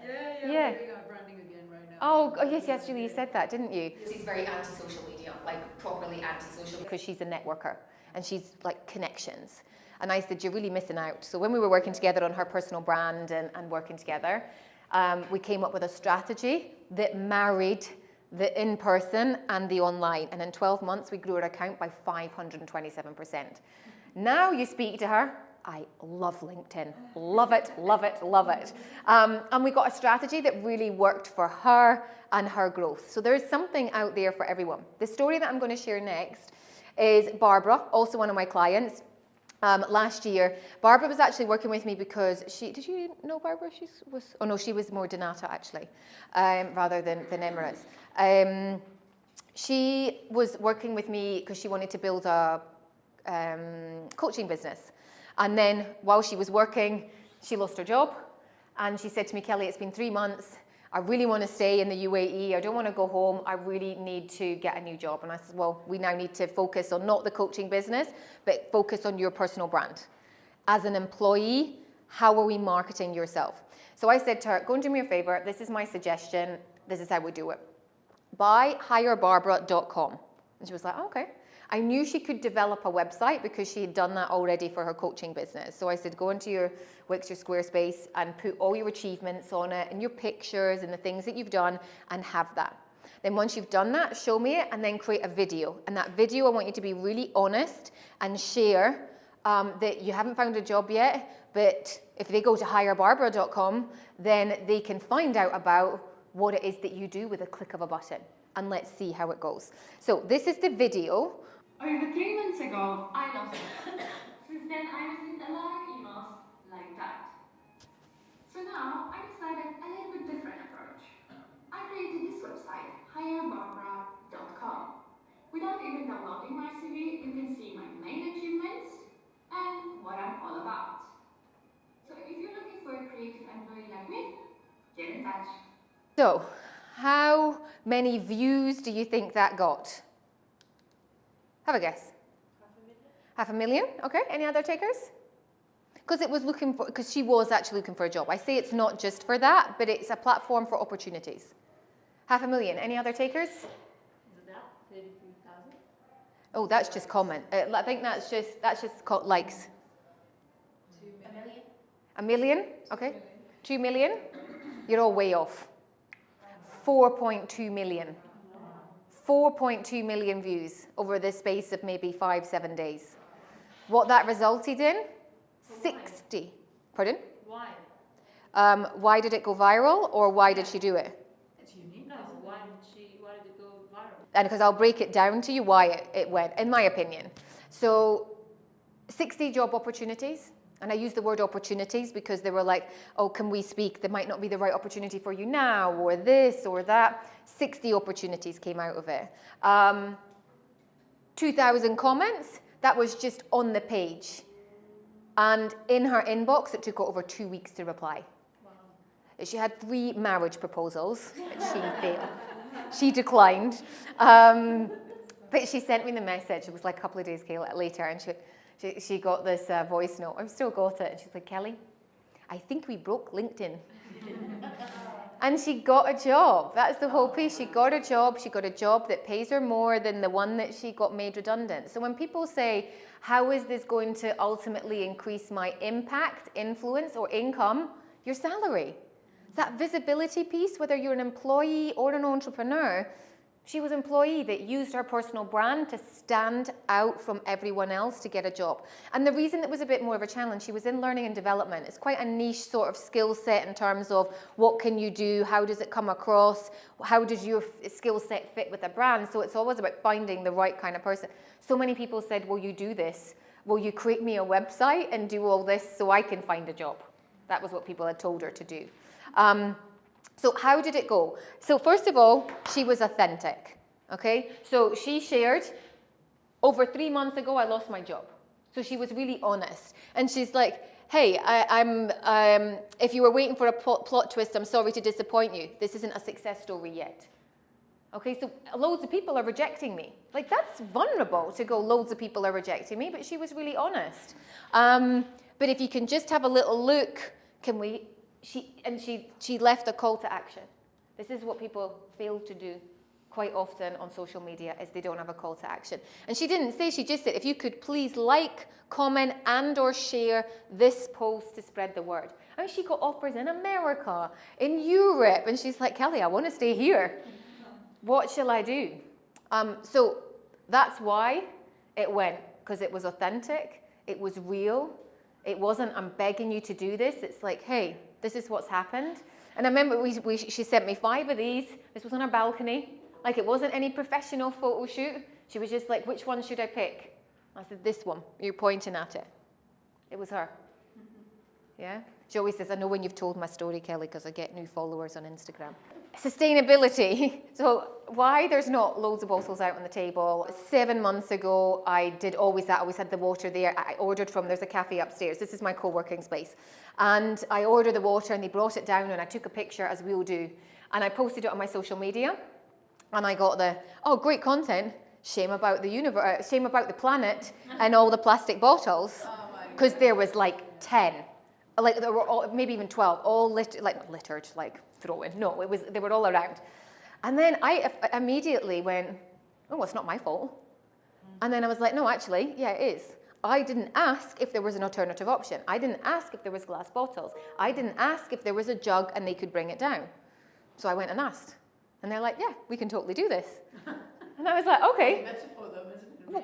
Yeah. We got branding again right now. Oh yes, Julie, you said that, didn't you? She's very anti-social media, like properly anti-social, because she's a networker and she's like connections. And I said, you're really missing out. So when we were working together on her personal brand and working together, we came up with a strategy that married the in-person and the online. And in 12 months, we grew her account by 527%. Now you speak to her, I love LinkedIn. Love it, love it, love it. And we got a strategy that really worked for her and her growth. So there's something out there for everyone. The story that I'm going to share next is Barbara, also one of my clients. Last year, Barbara was actually working with me because did you know Barbara? She was more Donata actually, rather than Emirates. She was working with me because she wanted to build a coaching business. And then while she was working, she lost her job. And she said to me, Kelly, it's been 3 months. I really want to stay in the UAE. I don't want to go home. I really need to get a new job. And I said, well, we now need to focus on not the coaching business, but focus on your personal brand. As an employee, how are we marketing yourself? So I said to her, go and do me a favor. This is my suggestion. This is how we do it. Buy hirebarbara.com. And she was like, oh, okay. I knew she could develop a website because she had done that already for her coaching business. So I said, go into your Wix or Squarespace and put all your achievements on it and your pictures and the things that you've done and have that. Then once you've done that, show me it and then create a video. And that video, I want you to be really honest and share that you haven't found a job yet, but if they go to hirebarbara.com, then they can find out about what it is that you do with a click of a button. And let's see how it goes. So this is the video. Over 3 months ago, I lost my job. Since then, I received a lot of emails like that. So now, I decided a little bit different approach. I created this website, hirebarbara.com. Without even downloading my CV, you can see my main achievements and what I'm all about. So if you're looking for a creative employee like me, get in touch. So How many views do you think that got? Have a guess. 500,000? Okay, any other takers? Because she was actually looking for a job. I say it's not just for that, but it's a platform for opportunities. 500,000, any other takers? Is it that? 33,000? Oh, that's just comment. I think that's just likes. 2 million. A million? Okay. 2 million? You're all way off. 4.2 million. 4.2 million views over the space of maybe 5-7 days. What that resulted in? 60. Pardon? Why? Why did it go viral, or why did she do it? It's unique. No, why did it go viral? And because I'll break it down to you why it went, in my opinion. So 60 job opportunities, and I use the word opportunities because they were like, oh, can we speak? There might not be the right opportunity for you now, or this or that. 60 opportunities came out of it. 2,000 comments, that was just on the page. And in her inbox, it took her over 2 weeks to reply. Wow. She had 3 marriage proposals, which she failed. She declined. But she sent me the message. It was like a couple of days later, and she got this voice note. I've still got it. And she's like, Kelly, I think we broke LinkedIn. And she got a job. That's the whole piece. She got a job. She got a job that pays her more than the one that she got made redundant. So when people say, how is this going to ultimately increase my impact, influence, or income? Your salary. That visibility piece, whether you're an employee or an entrepreneur, she was an employee that used her personal brand to stand out from everyone else to get a job. And the reason it was a bit more of a challenge, she was in learning and development. It's quite a niche sort of skill set in terms of what can you do, how does it come across, how does your skill set fit with a brand. So it's always about finding the right kind of person. So many people said, will you do this? Will you create me a website and do all this so I can find a job? That was what people had told her to do. So how did it go? So first of all, she was authentic, okay? So she shared, over 3 months ago, I lost my job. So she was really honest. And she's like, hey, if you were waiting for a plot twist, I'm sorry to disappoint you. This isn't a success story yet. Okay, so loads of people are rejecting me. Like, that's vulnerable to go, loads of people are rejecting me, but she was really honest. But if you can just have a little look, she left a call to action. This is what people fail to do quite often on social media, is they don't have a call to action. And she didn't say, she just said, if you could please like, comment, and or share this post to spread the word. I mean, she got offers in America, in Europe, and she's like, Kelly, I want to stay here. What shall I do? So that's why it went, because it was authentic, it was real. It wasn't, I'm begging you to do this. It's like, hey, this is what's happened. And I remember she sent me 5 of these. This was on her balcony. Like, it wasn't any professional photo shoot. She was just like, which one should I pick? I said, this one. You're pointing at it. It was her. Yeah? She always says, I know when you've told my story, Kelly, because I get new followers on Instagram. Sustainability. So why there's not loads of bottles out on the table. 7 months ago, I did always that. I always had the water there. I ordered from, there's a cafe upstairs. This is my co-working space. And I ordered the water and they brought it down and I took a picture, as we all do. And I posted it on my social media. And I got oh, great content. Shame about the universe, shame about the planet and all the plastic bottles. Because there was like 10. Like there were all, maybe even 12, all littered, like thrown. No, they were all around. And then I immediately went, oh, it's not my fault. And then I was like, no, actually, yeah, it is. I didn't ask if there was an alternative option. I didn't ask if there was glass bottles. I didn't ask if there was a jug and they could bring it down. So I went and asked. And they're like, yeah, we can totally do this. And I was like, okay.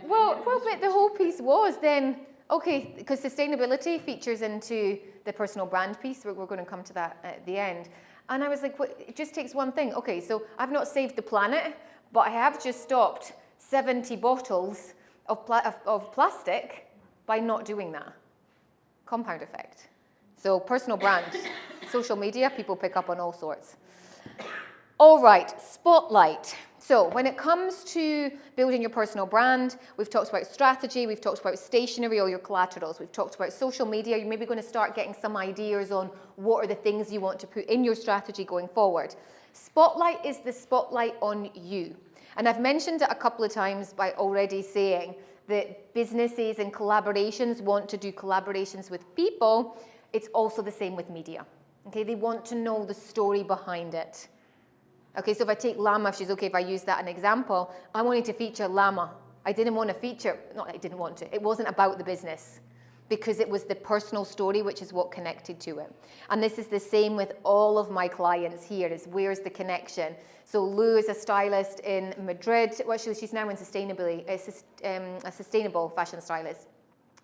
Well, but the whole piece was then, okay, because sustainability features into the personal brand piece. We're going to come to that at the end. And I was like, it just takes one thing. Okay, so I've not saved the planet, but I have just stopped 70 bottles of plastic by not doing that. Compound effect. So personal brand, social media, people pick up on all sorts. All right, spotlight. So when it comes to building your personal brand, we've talked about strategy, we've talked about stationery or your collaterals, we've talked about social media. You're maybe going to start getting some ideas on what are the things you want to put in your strategy going forward. Spotlight is the spotlight on you. And I've mentioned it a couple of times by already saying that businesses and collaborations want to do collaborations with people. It's also the same with media. Okay, they want to know the story behind it. Okay, so if I take Llama, if she's okay if I use that as an example, I wanted to feature Llama. I didn't want to feature, not that I didn't want to, it wasn't about the business because it was the personal story, which is what connected to it. And this is the same with all of my clients here, is where's the connection? So Lou is a stylist in Madrid. Well, she's now in a sustainable fashion stylist.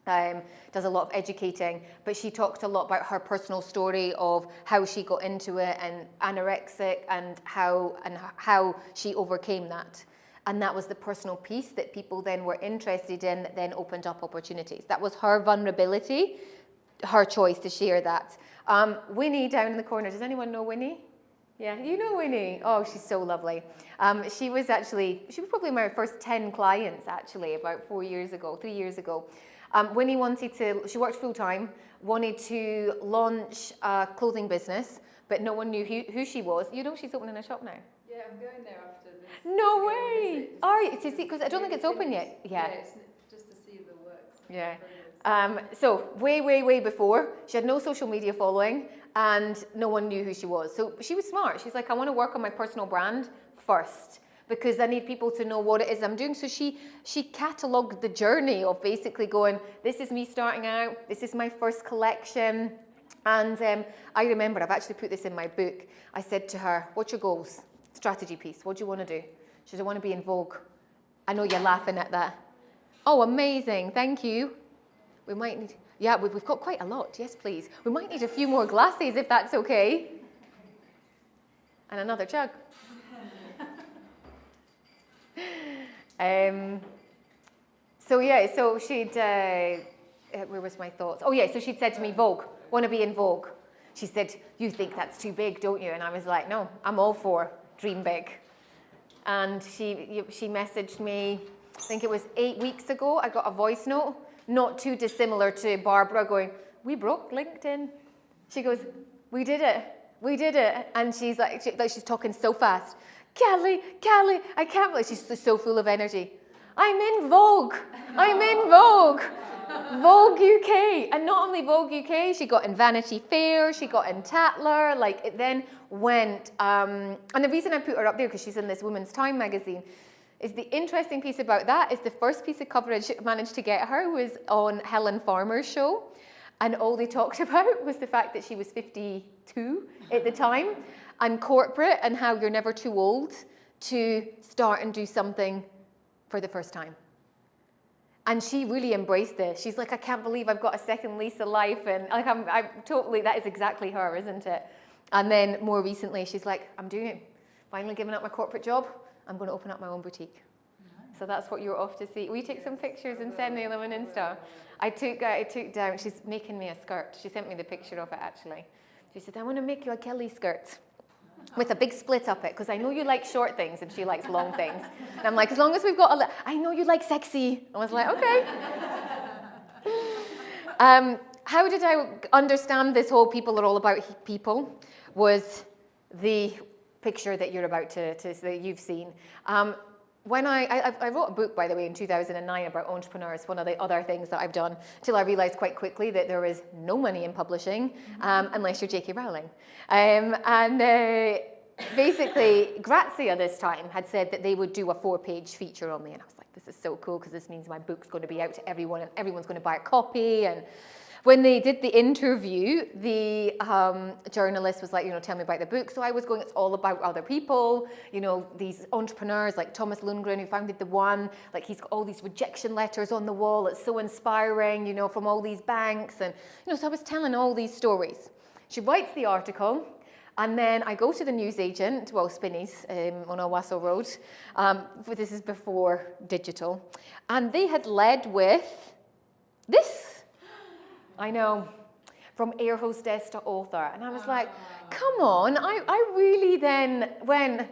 Does a lot of educating, but she talked a lot about her personal story of how she got into it and anorexic and how she overcame that. And that was the personal piece that people then were interested in, that then opened up opportunities. That was her vulnerability, her choice to share that. Winnie down in the corner, does anyone know Winnie? Yeah, you know Winnie. Oh, she's so lovely. She was probably my first 10 clients actually about 3 years ago. Winnie she worked full time, wanted to launch a clothing business, but no one knew who she was. You know she's opening a shop now. Yeah, I'm going there after this. No way! All right, to see, because I don't think it's open yet. Yeah. It's just to see the works. Yeah. So way before, she had no social media following and no one knew who she was. So she was smart. She's like, I want to work on my personal brand first because I need people to know what it is I'm doing. So she catalogued the journey of basically going, this is me starting out, this is my first collection. And I remember, I've actually put this in my book, I said to her, what's your goals? Strategy piece, what do you want to do? She said, I want to be in Vogue. I know you're laughing at that. Oh, amazing, thank you. We might need, yeah, we've got quite a lot, yes please. We might need a few more glasses if that's okay. And another jug. So she'd, where was my thoughts? Oh yeah, so she'd said to me, Vogue, want to be in Vogue. She said, you think that's too big, don't you? And I was like, no, I'm all for dream big. And she messaged me, I think it was 8 weeks ago, I got a voice note, not too dissimilar to Barbara going, we broke LinkedIn. She goes, we did it. And she's like she's talking so fast. Kelly, I can't believe, she's so full of energy. I'm in Vogue. Vogue UK. And not only Vogue UK, she got in Vanity Fair, she got in Tatler, like it then went, and the reason I put her up there, because she's in this Women's Time magazine, is the interesting piece about that is the first piece of coverage I managed to get her was on Helen Farmer's show. And all they talked about was the fact that she was 52 at the time, and corporate, and how you're never too old to start and do something for the first time. And she really embraced this. She's like, I can't believe I've got a second lease of life. And like, I'm totally, that is exactly her, isn't it? And then more recently, she's like, I'm doing it. Finally giving up my corporate job. I'm going to open up my own boutique. Nice. So that's what you're off to see. Will you take some pictures and send me them on Insta? I took down, she's making me a skirt. She sent me the picture of it, actually. She said, I want to make you a Kelly skirt with a big split up it, because I know you like short things and she likes long things. And I'm like, as long as we've got I know you like sexy. I was like, okay. How did I understand this whole people are all about people was the picture that you're about that you've seen. When I wrote a book, by the way, in 2009 about entrepreneurs, one of the other things that I've done, till I realized quite quickly that there is no money in publishing unless you're J.K. Rowling. Basically, Grazia this time had said that they would do a 4-page feature on me. And I was like, this is so cool, because this means my book's going to be out to everyone and everyone's going to buy a copy. And when they did the interview, the journalist was like, tell me about the book. So I was going, it's all about other people, these entrepreneurs like Thomas Lundgren, who founded The One, like he's got all these rejection letters on the wall. It's so inspiring, from all these banks. And, so I was telling all these stories. She writes the article. And then I go to the newsagent, Spinney's on Owasso Road. This is before digital. And they had led with this. I know, from air hostess to author. And I was like, come on, I really then, when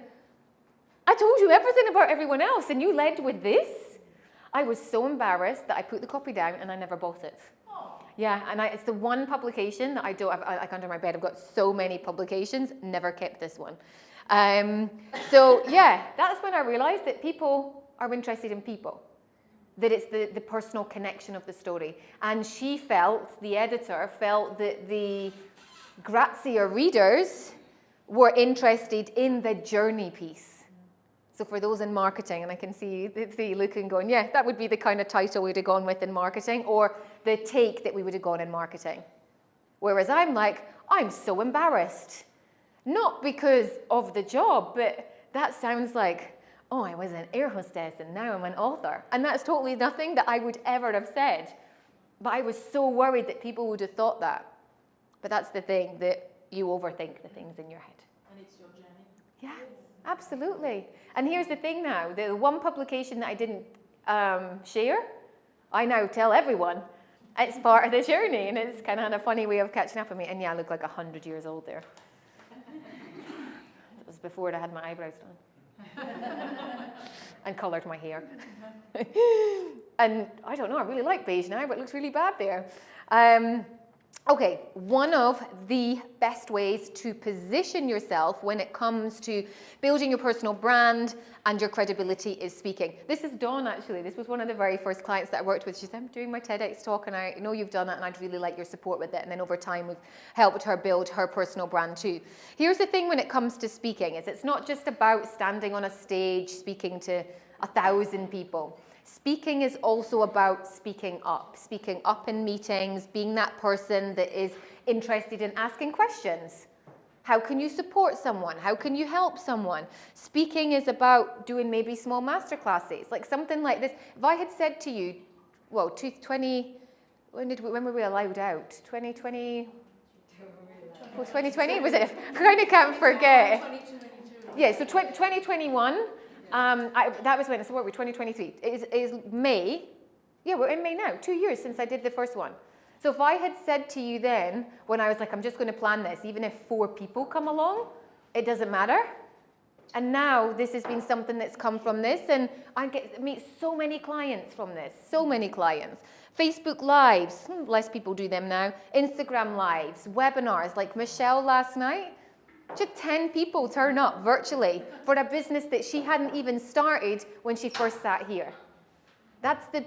I told you everything about everyone else and you led with this, I was so embarrassed that I put the copy down and I never bought it. Yeah, and it's the one publication that I don't have, like under my bed. I've got so many publications, never kept this one. So yeah, that's when I realized that people are interested in people, that it's the personal connection of the story. And she felt, the editor felt, that the Grazia readers were interested in the journey piece. So for those in marketing, and I can see you looking going, yeah, that would be the kind of title we'd have gone with in marketing, or the take that we would have gone in marketing. Whereas I'm like, I'm so embarrassed. Not because of the job, but that sounds like, oh, I was an air hostess and now I'm an author. And that's totally nothing that I would ever have said. But I was so worried that people would have thought that. But that's the thing, that you overthink the things in your head. And it's your journey. Yeah, absolutely. And here's the thing now, the one publication that I didn't share, I now tell everyone. It's part of the journey, and it's kind of a funny way of catching up with me. And yeah, I look like 100 years old there. It was before I had my eyebrows done. And coloured my hair. And I don't know, I really like beige now, but it looks really bad there. Okay, one of the best ways to position yourself when it comes to building your personal brand and your credibility is speaking. This is Dawn, actually. This was one of the very first clients that I worked with. She said, I'm doing my TEDx talk and I know you've done it and I'd really like your support with it. And then over time, we've helped her build her personal brand too. Here's the thing when it comes to speaking, is it's not just about standing on a stage speaking to 1,000 people. Speaking is also about speaking up in meetings, being that person that is interested in asking questions. How can you support someone? How can you help someone? Speaking is about doing maybe small masterclasses, like something like this. If I had said to you, well, 2020, when were we allowed out? 2020? Well, 2020 was it? I kind of can't forget. 2022. Yeah, so 2021. That was when, so what were we, 2023? It is May. Yeah, we're in May now, 2 years since I did the first one. So if I had said to you then, when I was like, I'm just going to plan this, even if 4 people come along, it doesn't matter. And now this has been something that's come from this, and I meet so many clients from this, so many clients. Facebook Lives, less people do them now. Instagram Lives, webinars, like Michelle last night. She had 10 people turn up virtually for a business that she hadn't even started when she first sat here. That's the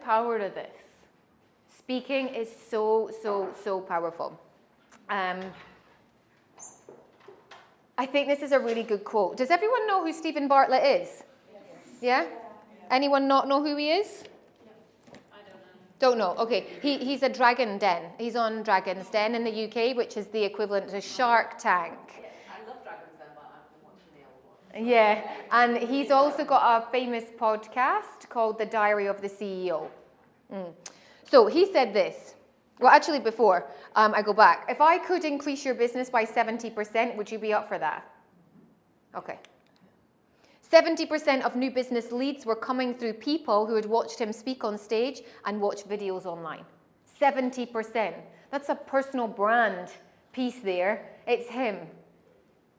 power of this. Speaking is so, so, so powerful. I think this is a really good quote. Does everyone know who Stephen Bartlett is? Yeah? Anyone not know who he is? Don't know. Okay. He's a Dragon Den. He's on Dragon's Den in the UK, which is the equivalent to Shark Tank. I love Dragon's Den, but I've been watching the old ones. Yeah. And he's also got a famous podcast called The Diary of the CEO. So he said this. Well, actually, before I go back, if I could increase your business by 70%, would you be up for that? Okay. 70% of new business leads were coming through people who had watched him speak on stage and watched videos online. 70%. That's a personal brand piece there. It's him.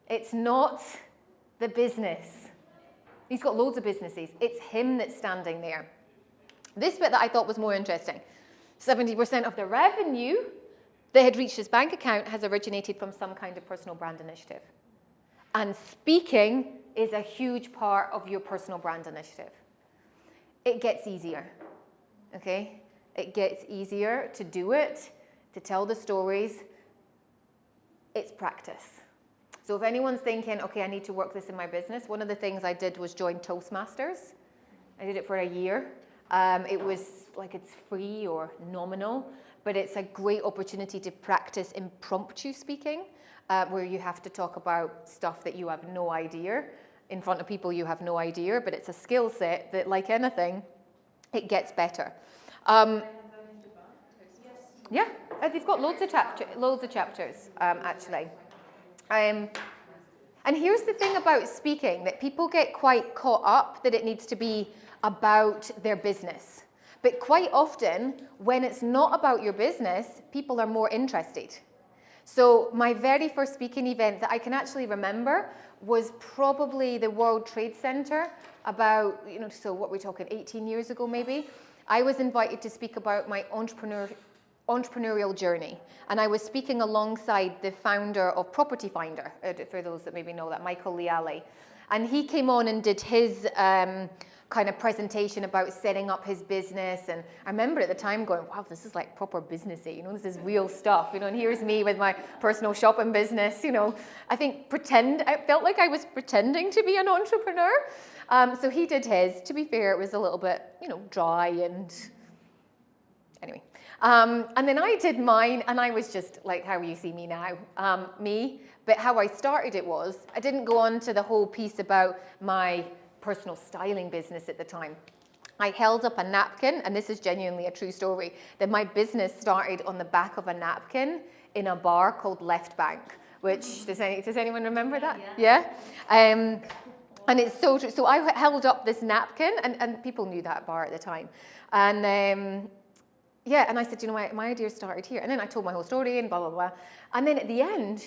It's not the business. He's got loads of businesses. It's him that's standing there. This bit that I thought was more interesting. 70% of the revenue that had reached his bank account has originated from some kind of personal brand initiative. And speaking is a huge part of your personal brand initiative. It gets easier, okay? It gets easier to do it, to tell the stories. It's practice. So if anyone's thinking, okay, I need to work this in my business, one of the things I did was join Toastmasters. I did it for a year. It was like it's free or nominal, but it's a great opportunity to practice impromptu speaking, where you have to talk about stuff that you have no idea, in front of people you have no idea, but it's a skill set that, like anything, it gets better. Yeah, they've got loads of chapters, actually. And here's the thing about speaking, that people get quite caught up that it needs to be about their business. But quite often, when it's not about your business, people are more interested. So my very first speaking event that I can actually remember was probably the World Trade Center about, so what we're talking, 18 years ago maybe. I was invited to speak about my entrepreneurial journey. And I was speaking alongside the founder of Property Finder, for those that maybe know that, Michael Leali. And he came on and did his kind of presentation about setting up his business. And I remember at the time going, wow, this is like proper businessy, this is real stuff, and here's me with my personal shopping business, I felt like I was pretending to be an entrepreneur. So he did his. To be fair, it was a little bit, dry and anyway. And then I did mine, and I was just like how you see me now, me. But how I started it was, I didn't go on to the whole piece about my personal styling business at the time. I held up a napkin, and this is genuinely a true story, that my business started on the back of a napkin in a bar called Left Bank, which, does anyone remember that? Yeah? And it's so true. So I held up this napkin, and people knew that bar at the time. And and I said, my idea started here. And then I told my whole story and blah, blah, blah. And then at the end,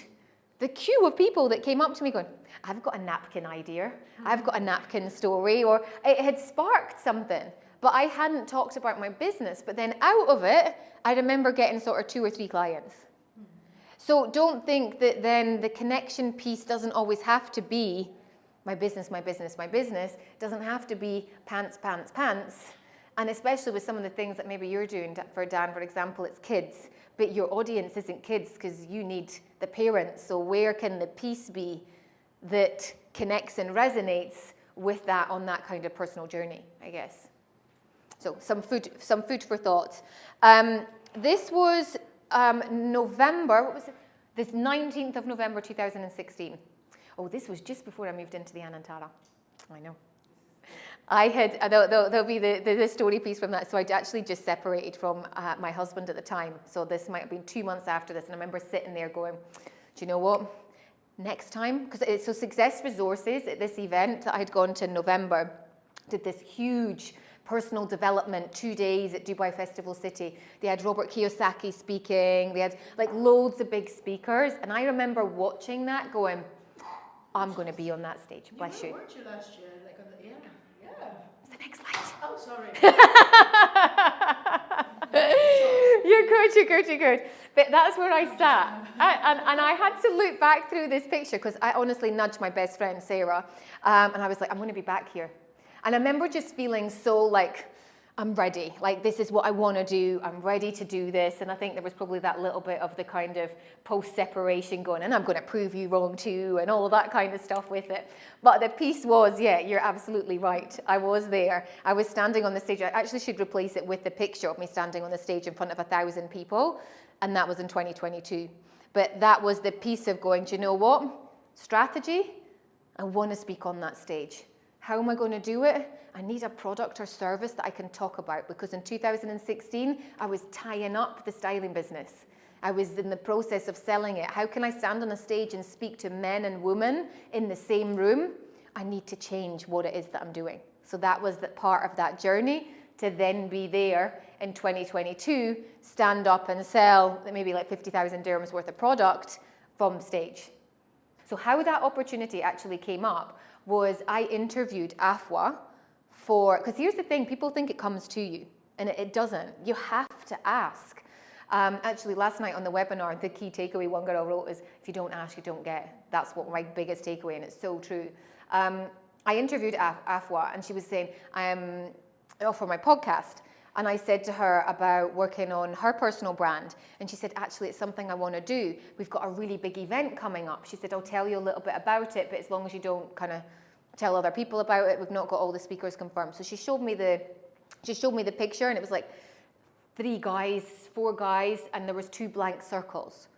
the queue of people that came up to me going, I've got a napkin idea, I've got a napkin story, or it had sparked something, but I hadn't talked about my business. But then out of it, I remember getting sort of 2 or 3 clients. So don't think that then the connection piece doesn't always have to be my business, my business, my business. It doesn't have to be pants, pants, pants. And especially with some of the things that maybe you're doing, for Dan, for example, it's kids, but your audience isn't kids because you need the parents. So where can the piece be that connects and resonates with that on that kind of personal journey, I guess. So some food for thought. This was November, what was it? This 19th of November 2016. Oh, this was just before I moved into the Anantara. I know. I had, there'll be the story piece from that. So I'd actually just separated from my husband at the time. So this might have been 2 months after this. And I remember sitting there going, do you know what? Next time, because so Success Resources at this event that I had gone to in November, did this huge personal development 2 days at Dubai Festival City. They had Robert Kiyosaki speaking. They had like loads of big speakers. And I remember watching that going, I'm going to be on that stage. Bless you. Weren't you last year? Like on the, yeah. The next slide. Oh, sorry. You're good. But that's where I sat. And I had to look back through this picture because I honestly nudged my best friend, Sarah. And I was like, I'm going to be back here. And I remember just feeling so like, I'm ready. Like, this is what I want to do. I'm ready to do this. And I think there was probably that little bit of the kind of post-separation going, and I'm going to prove you wrong too, and all of that kind of stuff with it. But the piece was, yeah, you're absolutely right. I was there. I was standing on the stage. I actually should replace it with the picture of me standing on the stage in front of 1,000 people. And that was in 2022. But that was the piece of going, do you know what? Strategy, I want to speak on that stage. How am I going to do it? I need a product or service that I can talk about, because in 2016, I was tying up the styling business. I was in the process of selling it. How can I stand on a stage and speak to men and women in the same room? I need to change what it is that I'm doing. So that was the part of that journey to then be there in 2022, stand up and sell maybe like 50,000 dirhams worth of product from stage. So how that opportunity actually came up was I interviewed Afwa because here's the thing, people think it comes to you, and it doesn't. You have to ask. Actually, last night on the webinar, the key takeaway one girl wrote is, if you don't ask, you don't get. That's what my biggest takeaway, and it's so true. I interviewed Afwa, and she was saying, for my podcast, and I said to her about working on her personal brand, and she said, actually, it's something I want to do. We've got a really big event coming up. She said, I'll tell you a little bit about it, but as long as you don't kind of tell other people about it, we've not got all the speakers confirmed. So she showed me the picture, and it was like 4 guys, and there was 2 blank circles.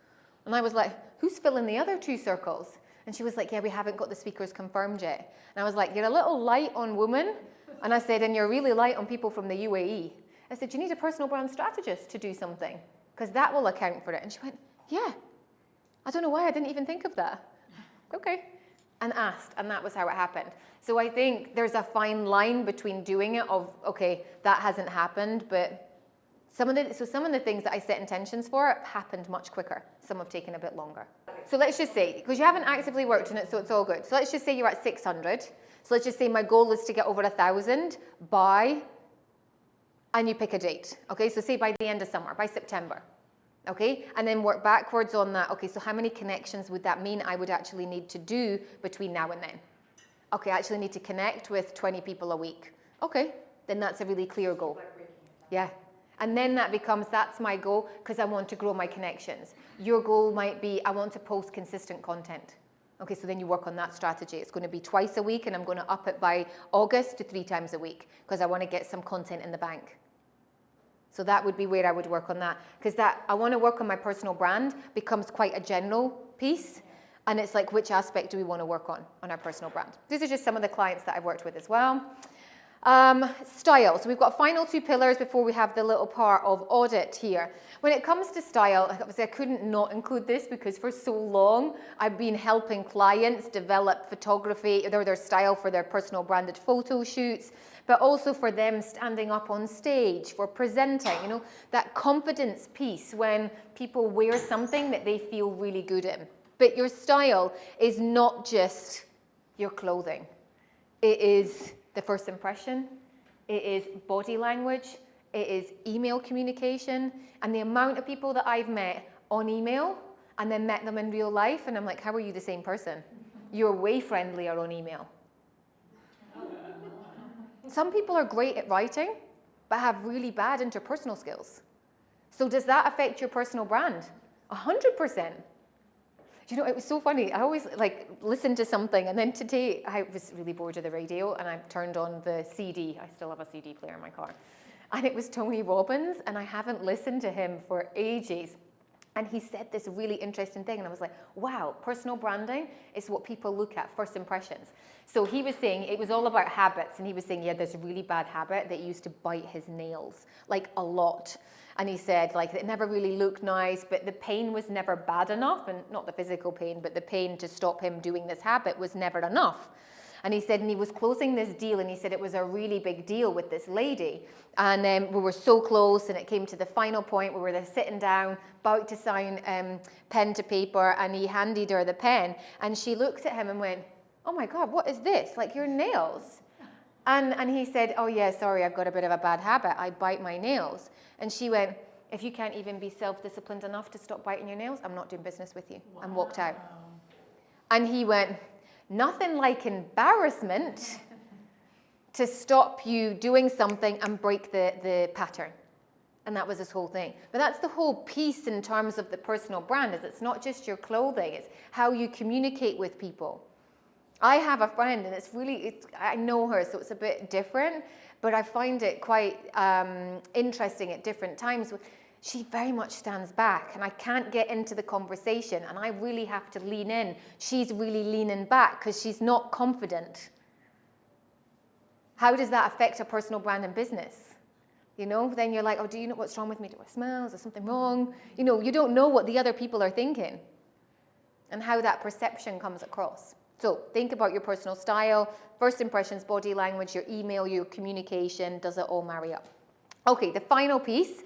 And I was like, who's filling the other 2 circles? And she was like, yeah, we haven't got the speakers confirmed yet. And I was like, you're a little light on women. And I said, and you're really light on people from the UAE. I said, you need a personal brand strategist to do something, because that will account for it. And she went, yeah, I don't know why I didn't even think of that. Okay. And asked, and that was how it happened. So I think there's a fine line between doing it of, okay, that hasn't happened, but some of the things that I set intentions for happened much quicker. Some have taken a bit longer. So let's just say, because you haven't actively worked on it, so it's all good. So let's just say you're at 600. So let's just say my goal is to get over 1,000 by and you pick a date. Okay, so say by the end of summer, by September. Okay, and then work backwards on that. Okay, so how many connections would that mean I would actually need to do between now and then? Okay, I actually need to connect with 20 people a week. Okay, then that's a really clear goal. Yeah, and then that becomes, that's my goal because I want to grow my connections. Your goal might be, I want to post consistent content. Okay, so then you work on that strategy. It's going to be twice a week, and I'm going to up it by August to 3 times a week because I want to get some content in the bank. So that would be where I would work on that, because that I want to work on my personal brand becomes quite a general piece, and it's like, which aspect do we want to work on our personal brand? These are just some of the clients that I've worked with as well. Style. So we've got final 2 pillars before we have the little part of audit here. When it comes to style, obviously I couldn't not include this because for so long I've been helping clients develop photography, their style for their personal branded photo shoots, but also for them standing up on stage, for presenting, you know, that confidence piece when people wear something that they feel really good in. But your style is not just your clothing. It is the first impression, it is body language, it is email communication, and the amount of people that I've met on email and then met them in real life, and I'm like, how are you the same person? You're way friendlier on email. Some people are great at writing, but have really bad interpersonal skills. So does that affect your personal brand? 100%. You know, it was so funny. I always listen to something, and then today I was really bored of the radio, and I turned on the CD. I still have a CD player in my car. And it was Tony Robbins, and I haven't listened to him for ages. And he said this really interesting thing, and I was like, wow, personal branding is what people look at, first impressions. So he was saying it was all about habits, and he was saying he had this really bad habit that he used to bite his nails, like a lot. And he said, like, it never really looked nice, but the pain was never bad enough, and not the physical pain, but the pain to stop him doing this habit was never enough. And he said, and he was closing this deal, and he said it was a really big deal with this lady. And we were so close, and it came to the final point where we were sitting down, about to sign pen to paper, and he handed her the pen. And she looked at him and went, oh my God, what is this? Like your nails. And he said, oh yeah, sorry, I've got a bit of a bad habit. I bite my nails. And she went, if you can't even be self-disciplined enough to stop biting your nails, I'm not doing business with you. Wow. And walked out. And he went, nothing like embarrassment to stop you doing something and break the pattern. And that was his whole thing. But that's the whole piece in terms of the personal brand, is it's not just your clothing, it's how you communicate with people. I have a friend, and I know her, so it's a bit different, but I find it quite interesting at different times. She very much stands back, and I can't get into the conversation, and I really have to lean in. She's really leaning back because she's not confident. How does that affect a personal brand and business? You know, then you're like, oh, do you know what's wrong with me? Do I smell? Is there something wrong? You know, you don't know what the other people are thinking and how that perception comes across. So think about your personal style, first impressions, body language, your email, your communication. Does it all marry up? Okay, the final piece,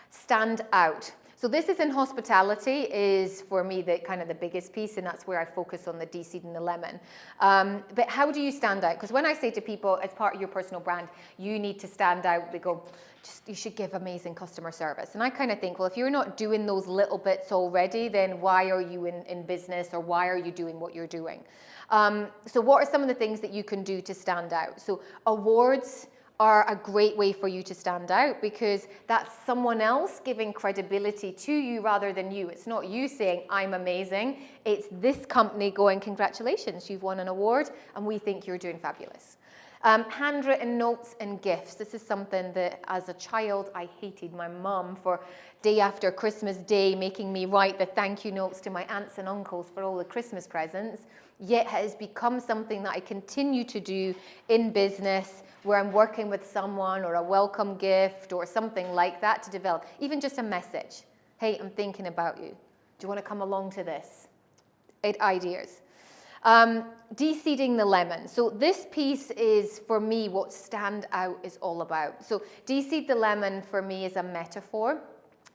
stand out. So this is in hospitality, is for me the kind of the biggest piece, and that's where I focus on the de-seed and the lemon. But how do you stand out? Because when I say to people, as part of your personal brand, you need to stand out, they go, you should give amazing customer service. And I kind of think, well, if you're not doing those little bits already, then why are you in business, or why are you doing what you're doing? So what are some of the things that you can do to stand out? So awards are a great way for you to stand out, because that's someone else giving credibility to you rather than you. It's not you saying, I'm amazing. It's this company going, congratulations, you've won an award, and we think you're doing fabulous. Handwritten notes and gifts. This is something that as a child I hated my mum for day after Christmas Day making me write the thank you notes to my aunts and uncles for all the Christmas presents, yet has become something that I continue to do in business, where I'm working with someone, or a welcome gift or something like that, to develop even just a message. Hey, I'm thinking about you. Do you want to come along to this? Ideas. De-seeding the lemon. So this piece is, for me, what stand out is all about. So de-seed the lemon for me is a metaphor,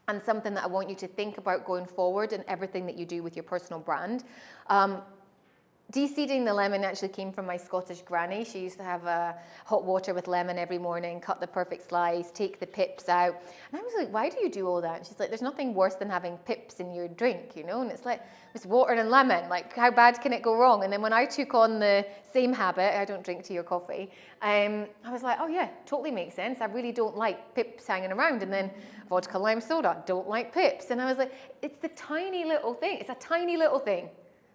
and something that I want you to think about going forward in everything that you do with your personal brand. De-seeding the lemon actually came from my Scottish granny. She used to have hot water with lemon every morning, cut the perfect slice, take the pips out. And I was like, why do you do all that? And she's like, there's nothing worse than having pips in your drink, you know? And it's like, it's water and lemon. Like, how bad can it go wrong? And then when I took on the same habit, I don't drink tea or coffee, I was like, oh yeah, totally makes sense. I really don't like pips hanging around. And then vodka lime soda, don't like pips. And I was like, it's the tiny little thing. It's a tiny little thing,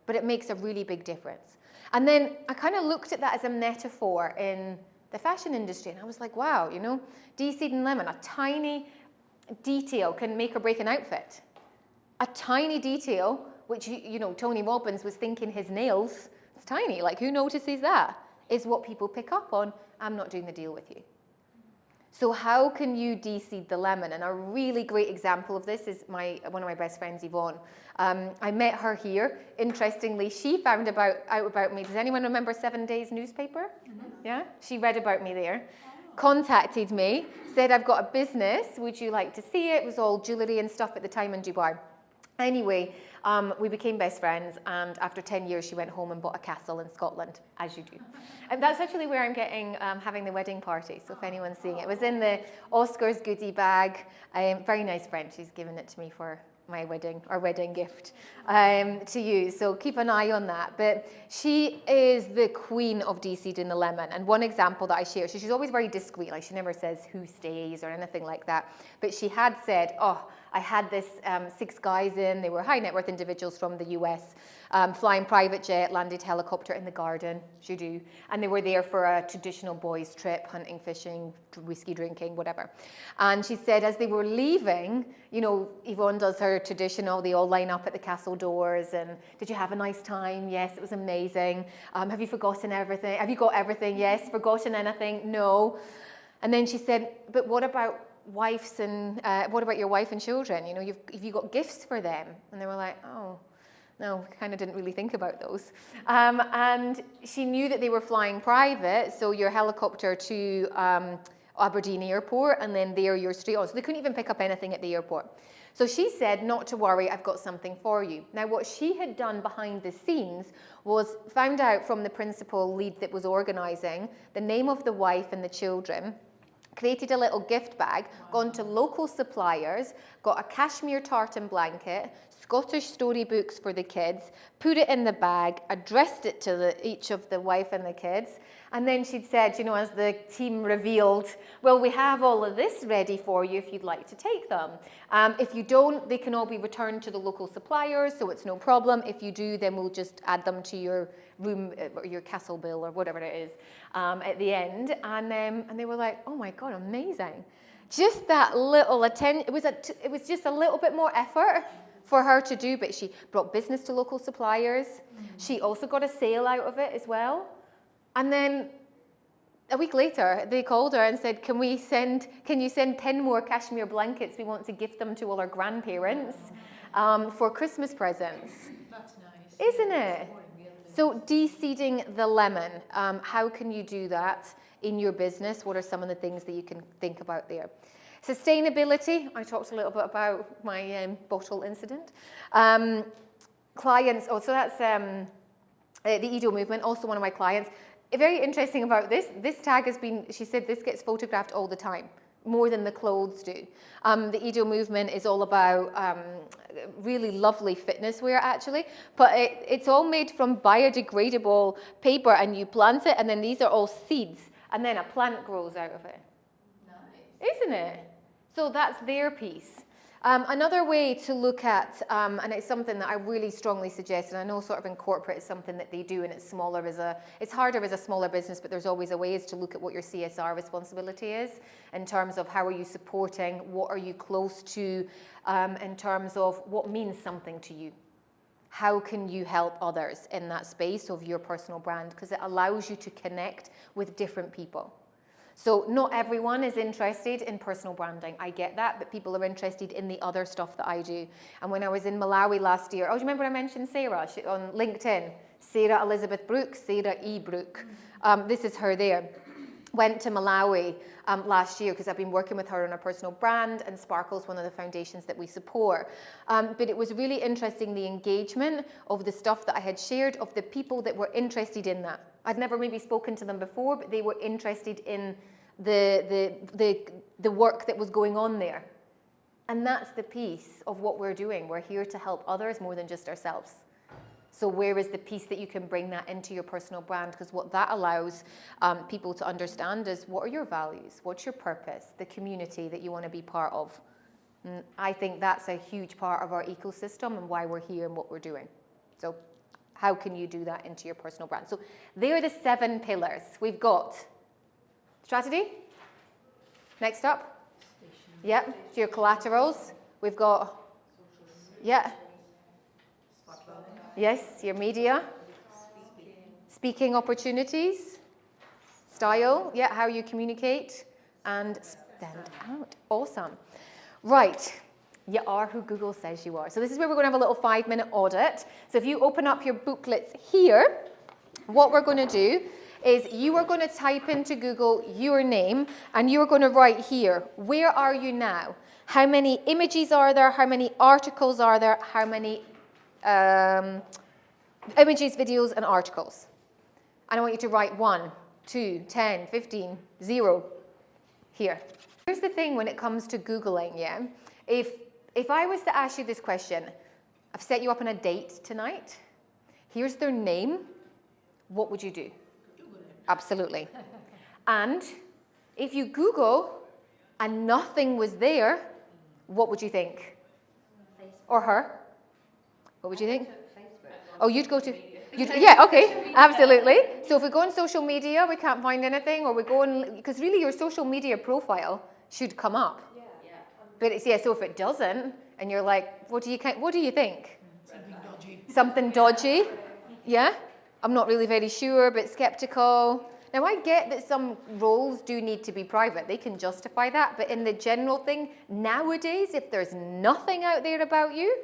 but it makes a really big difference. And then I kind of looked at that as a metaphor in the fashion industry, and I was like, wow, you know, de-seeding lemon, a tiny detail can make or break an outfit. A tiny detail, which, you know, Tony Robbins was thinking his nails, it's tiny, like who notices that? Is what people pick up on. I'm not doing the deal with you. So how can you de-seed the lemon? And a really great example of this is one of my best friends, Yvonne. I met her here. Interestingly, she found out about me. Does anyone remember 7 Days newspaper? Mm-hmm. Yeah? She read about me there. Contacted me, said, I've got a business. Would you like to see it? It was all jewellery and stuff at the time in Dubai. Anyway, we became best friends, and after 10 years, she went home and bought a castle in Scotland, as you do. And that's actually where I'm having the wedding party, so if anyone's seeing it. It was in the Oscars goodie bag. Very nice friend. She's given it to me for my wedding gift to you, so keep an eye on that. But she is the queen of de-seeding the lemon, and one example that I share, she's always very discreet, like she never says who stays or anything like that, but she had said, I had this 6 guys in, they were high net worth individuals from the US, flying private jet, landed helicopter in the garden, as you do, and they were there for a traditional boys trip, hunting, fishing, whiskey drinking, whatever. And she said as they were leaving, you know, Yvonne does her traditional, they all line up at the castle doors, and did you have a nice time? Yes, it was amazing. Have you forgotten everything? Have you got everything? Yes. Forgotten anything? No. And then she said, but what about wives and what about your wife and children? You know, have you got gifts for them? And they were like, oh, no, kind of didn't really think about those. And she knew that they were flying private, so your helicopter to Aberdeen Airport, and then there you're straight on. So they couldn't even pick up anything at the airport. So she said, not to worry, I've got something for you. Now, what she had done behind the scenes was found out from the principal lead that was organising the name of the wife and the children, created a little gift bag, gone to local suppliers, got a cashmere tartan blanket, Scottish storybooks for the kids, put it in the bag, addressed it to each of the wife and the kids, and then she'd said, you know, as the team revealed, well, we have all of this ready for you if you'd like to take them. If you don't, they can all be returned to the local suppliers, so it's no problem. If you do, then we'll just add them to your room or your castle bill or whatever it is at the end. And they were like, oh my God, amazing. Just that little attention, it was just a little bit more effort for her to do, but she brought business to local suppliers. She also got a sale out of it as well. And then a week later, they called her and said, can you send 10 more cashmere blankets? We want to gift them to all our grandparents for Christmas presents. That's nice. Isn't it? So de-seeding the lemon, how can you do that in your business? What are some of the things that you can think about there? Sustainability, I talked a little bit about my bottle incident. Clients, so that's the Edo movement, also one of my clients. Very interesting about this tag has been, she said this gets photographed all the time, more than the clothes do. The Edo movement is all about really lovely fitness wear actually, but it's all made from biodegradable paper, and you plant it, and then these are all seeds, and then a plant grows out of it. Nice. Isn't it? So that's their piece. Another way to look at, and it's something that I really strongly suggest, and I know sort of in corporate it's something that they do, and it's harder as a smaller business, but there's always a way is to look at what your CSR responsibility is in terms of how are you supporting, what are you close to, in terms of what means something to you. How can you help others in that space of your personal brand? Because it allows you to connect with different people. So not everyone is interested in personal branding. I get that, but people are interested in the other stuff that I do. And when I was in Malawi last year, do you remember I mentioned Sarah on LinkedIn? Sarah Elizabeth Brooke, Sarah E. Brooke. This is her there. went to Malawi last year because I've been working with her on her personal brand, and Sparkle's one of the foundations that we support. But it was really interesting, the engagement of the stuff that I had shared, of the people that were interested in that. I'd never maybe spoken to them before, but they were interested in the work that was going on there. And that's the piece of what we're doing. We're here to help others more than just ourselves. So where is the piece that you can bring that into your personal brand? Because what that allows people to understand is, what are your values? What's your purpose? The community that you want to be part of. And I think that's a huge part of our ecosystem and why we're here and what we're doing. So how can you do that into your personal brand? So there are the 7 pillars. We've got strategy. Next up. Yep. So your collaterals. We've got, yeah. Yes, your media. Speaking opportunities. Style, yeah, how you communicate and stand out. Awesome. Right, you are who Google says you are. So this is where we're going to have a little 5-minute audit. So if you open up your booklets here, what we're going to do is you are going to type into Google your name, and you're going to write here, where are you now? How many images are there? How many articles are there? How many images, videos, and articles? And I want you to write 1, 2, 10, 15, 0 here. Here's the thing when it comes to Googling, yeah? If I was to ask you this question, I've set you up on a date tonight, here's their name, what would you do? Absolutely. And if you Google and nothing was there, what would you think? Facebook. Or her? What would you think? Facebook. Oh, you'd go to, yeah, okay, absolutely. So if we go on social media, we can't find anything, or we go on, because really your social media profile should come up. Yeah. But it's, yeah, so if it doesn't, and you're like, what do you think? Something dodgy. Something dodgy, yeah? I'm not really very sure, but skeptical. Now, I get that some roles do need to be private. They can justify that. But in the general thing, nowadays, if there's nothing out there about you,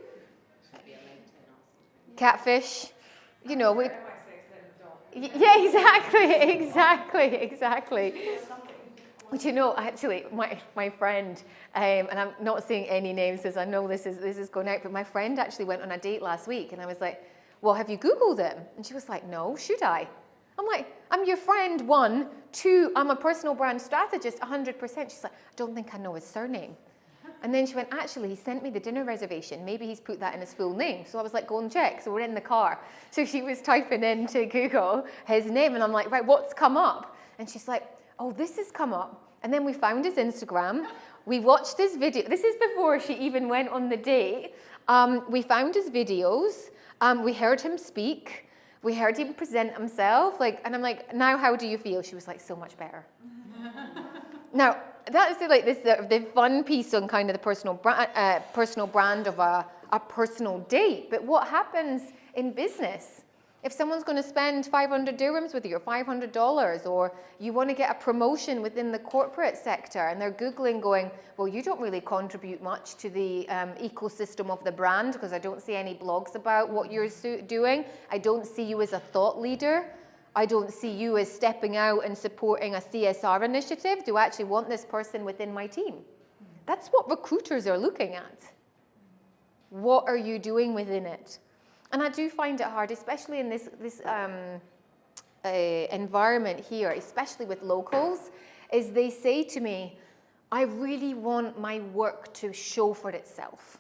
catfish, you know, we... Yeah, exactly. But you know, actually, my friend, and I'm not saying any names because I know this is going out, but my friend actually went on a date last week, and I was like, well, have you Googled him? And she was like, no, should I? I'm like, I'm your friend, 1. 2, I'm a personal brand strategist, 100%. She's like, I don't think I know his surname. And then she went, actually, he sent me the dinner reservation. Maybe he's put that in his full name. So I was like, go and check. So we're in the car. So she was typing into Google his name, and I'm like, right, what's come up? And she's like, oh, this has come up. And then we found his Instagram. We watched his video. This is before she even went on the date. We found his videos. We heard him speak. We heard him present himself. And I'm like, now how do you feel? She was like, so much better. Now, that is like this the fun piece on kind of the personal brand of a personal date. But what happens in business? If someone's going to spend 500 dirhams with you, or $500, or you want to get a promotion within the corporate sector, and they're Googling going, well, you don't really contribute much to the ecosystem of the brand, because I don't see any blogs about what you're doing. I don't see you as a thought leader. I don't see you as stepping out and supporting a CSR initiative. Do I actually want this person within my team? That's what recruiters are looking at. What are you doing within it? And I do find it hard, especially in this environment here, especially with locals, is they say to me, I really want my work to show for itself.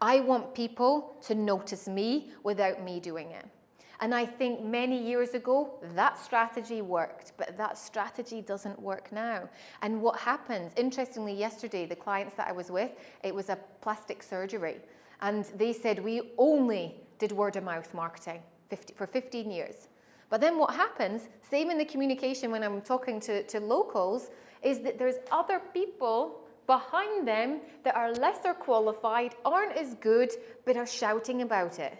I want people to notice me without me doing it. And I think many years ago, that strategy worked, but that strategy doesn't work now. And what happens, interestingly, yesterday, the clients that I was with, it was a plastic surgery. And they said, we only did word of mouth marketing for 15 years. But then what happens, same in the communication when I'm talking to locals, is that there's other people behind them that are lesser qualified, aren't as good, but are shouting about it.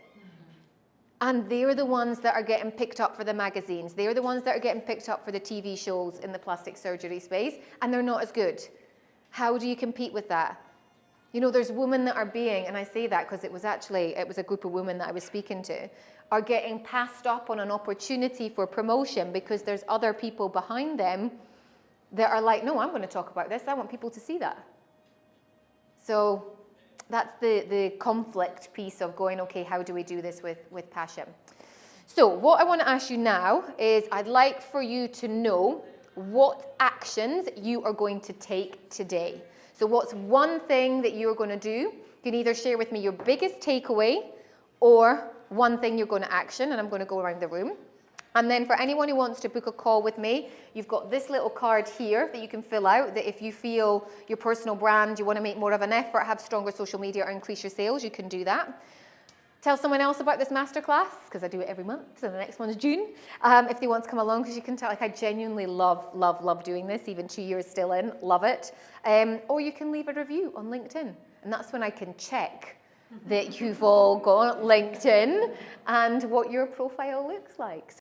And they're the ones that are getting picked up for the magazines. They're the ones that are getting picked up for the TV shows in the plastic surgery space, and they're not as good. How do you compete with that? You know, there's women that are being, and I say that because it was a group of women that I was speaking to, are getting passed up on an opportunity for promotion because there's other people behind them that are like, no, I'm going to talk about this. I want people to see that. So that's the conflict piece of going, okay, how do we do this with passion? So what I want to ask you now is I'd like for you to know what actions you are going to take today. So what's one thing that you're going to do? You can either share with me your biggest takeaway or one thing you're going to action, and I'm going to go around the room. And then for anyone who wants to book a call with me, you've got this little card here that you can fill out, that if you feel your personal brand, you want to make more of an effort, have stronger social media or increase your sales, you can do that. Tell someone else about this masterclass, because I do it every month, so the next one is June, if they want to come along, because you can tell, like, I genuinely love doing this, even 2 years still in, love it. Or you can leave a review on LinkedIn, and that's when I can check that you've all got LinkedIn and what your profile looks like.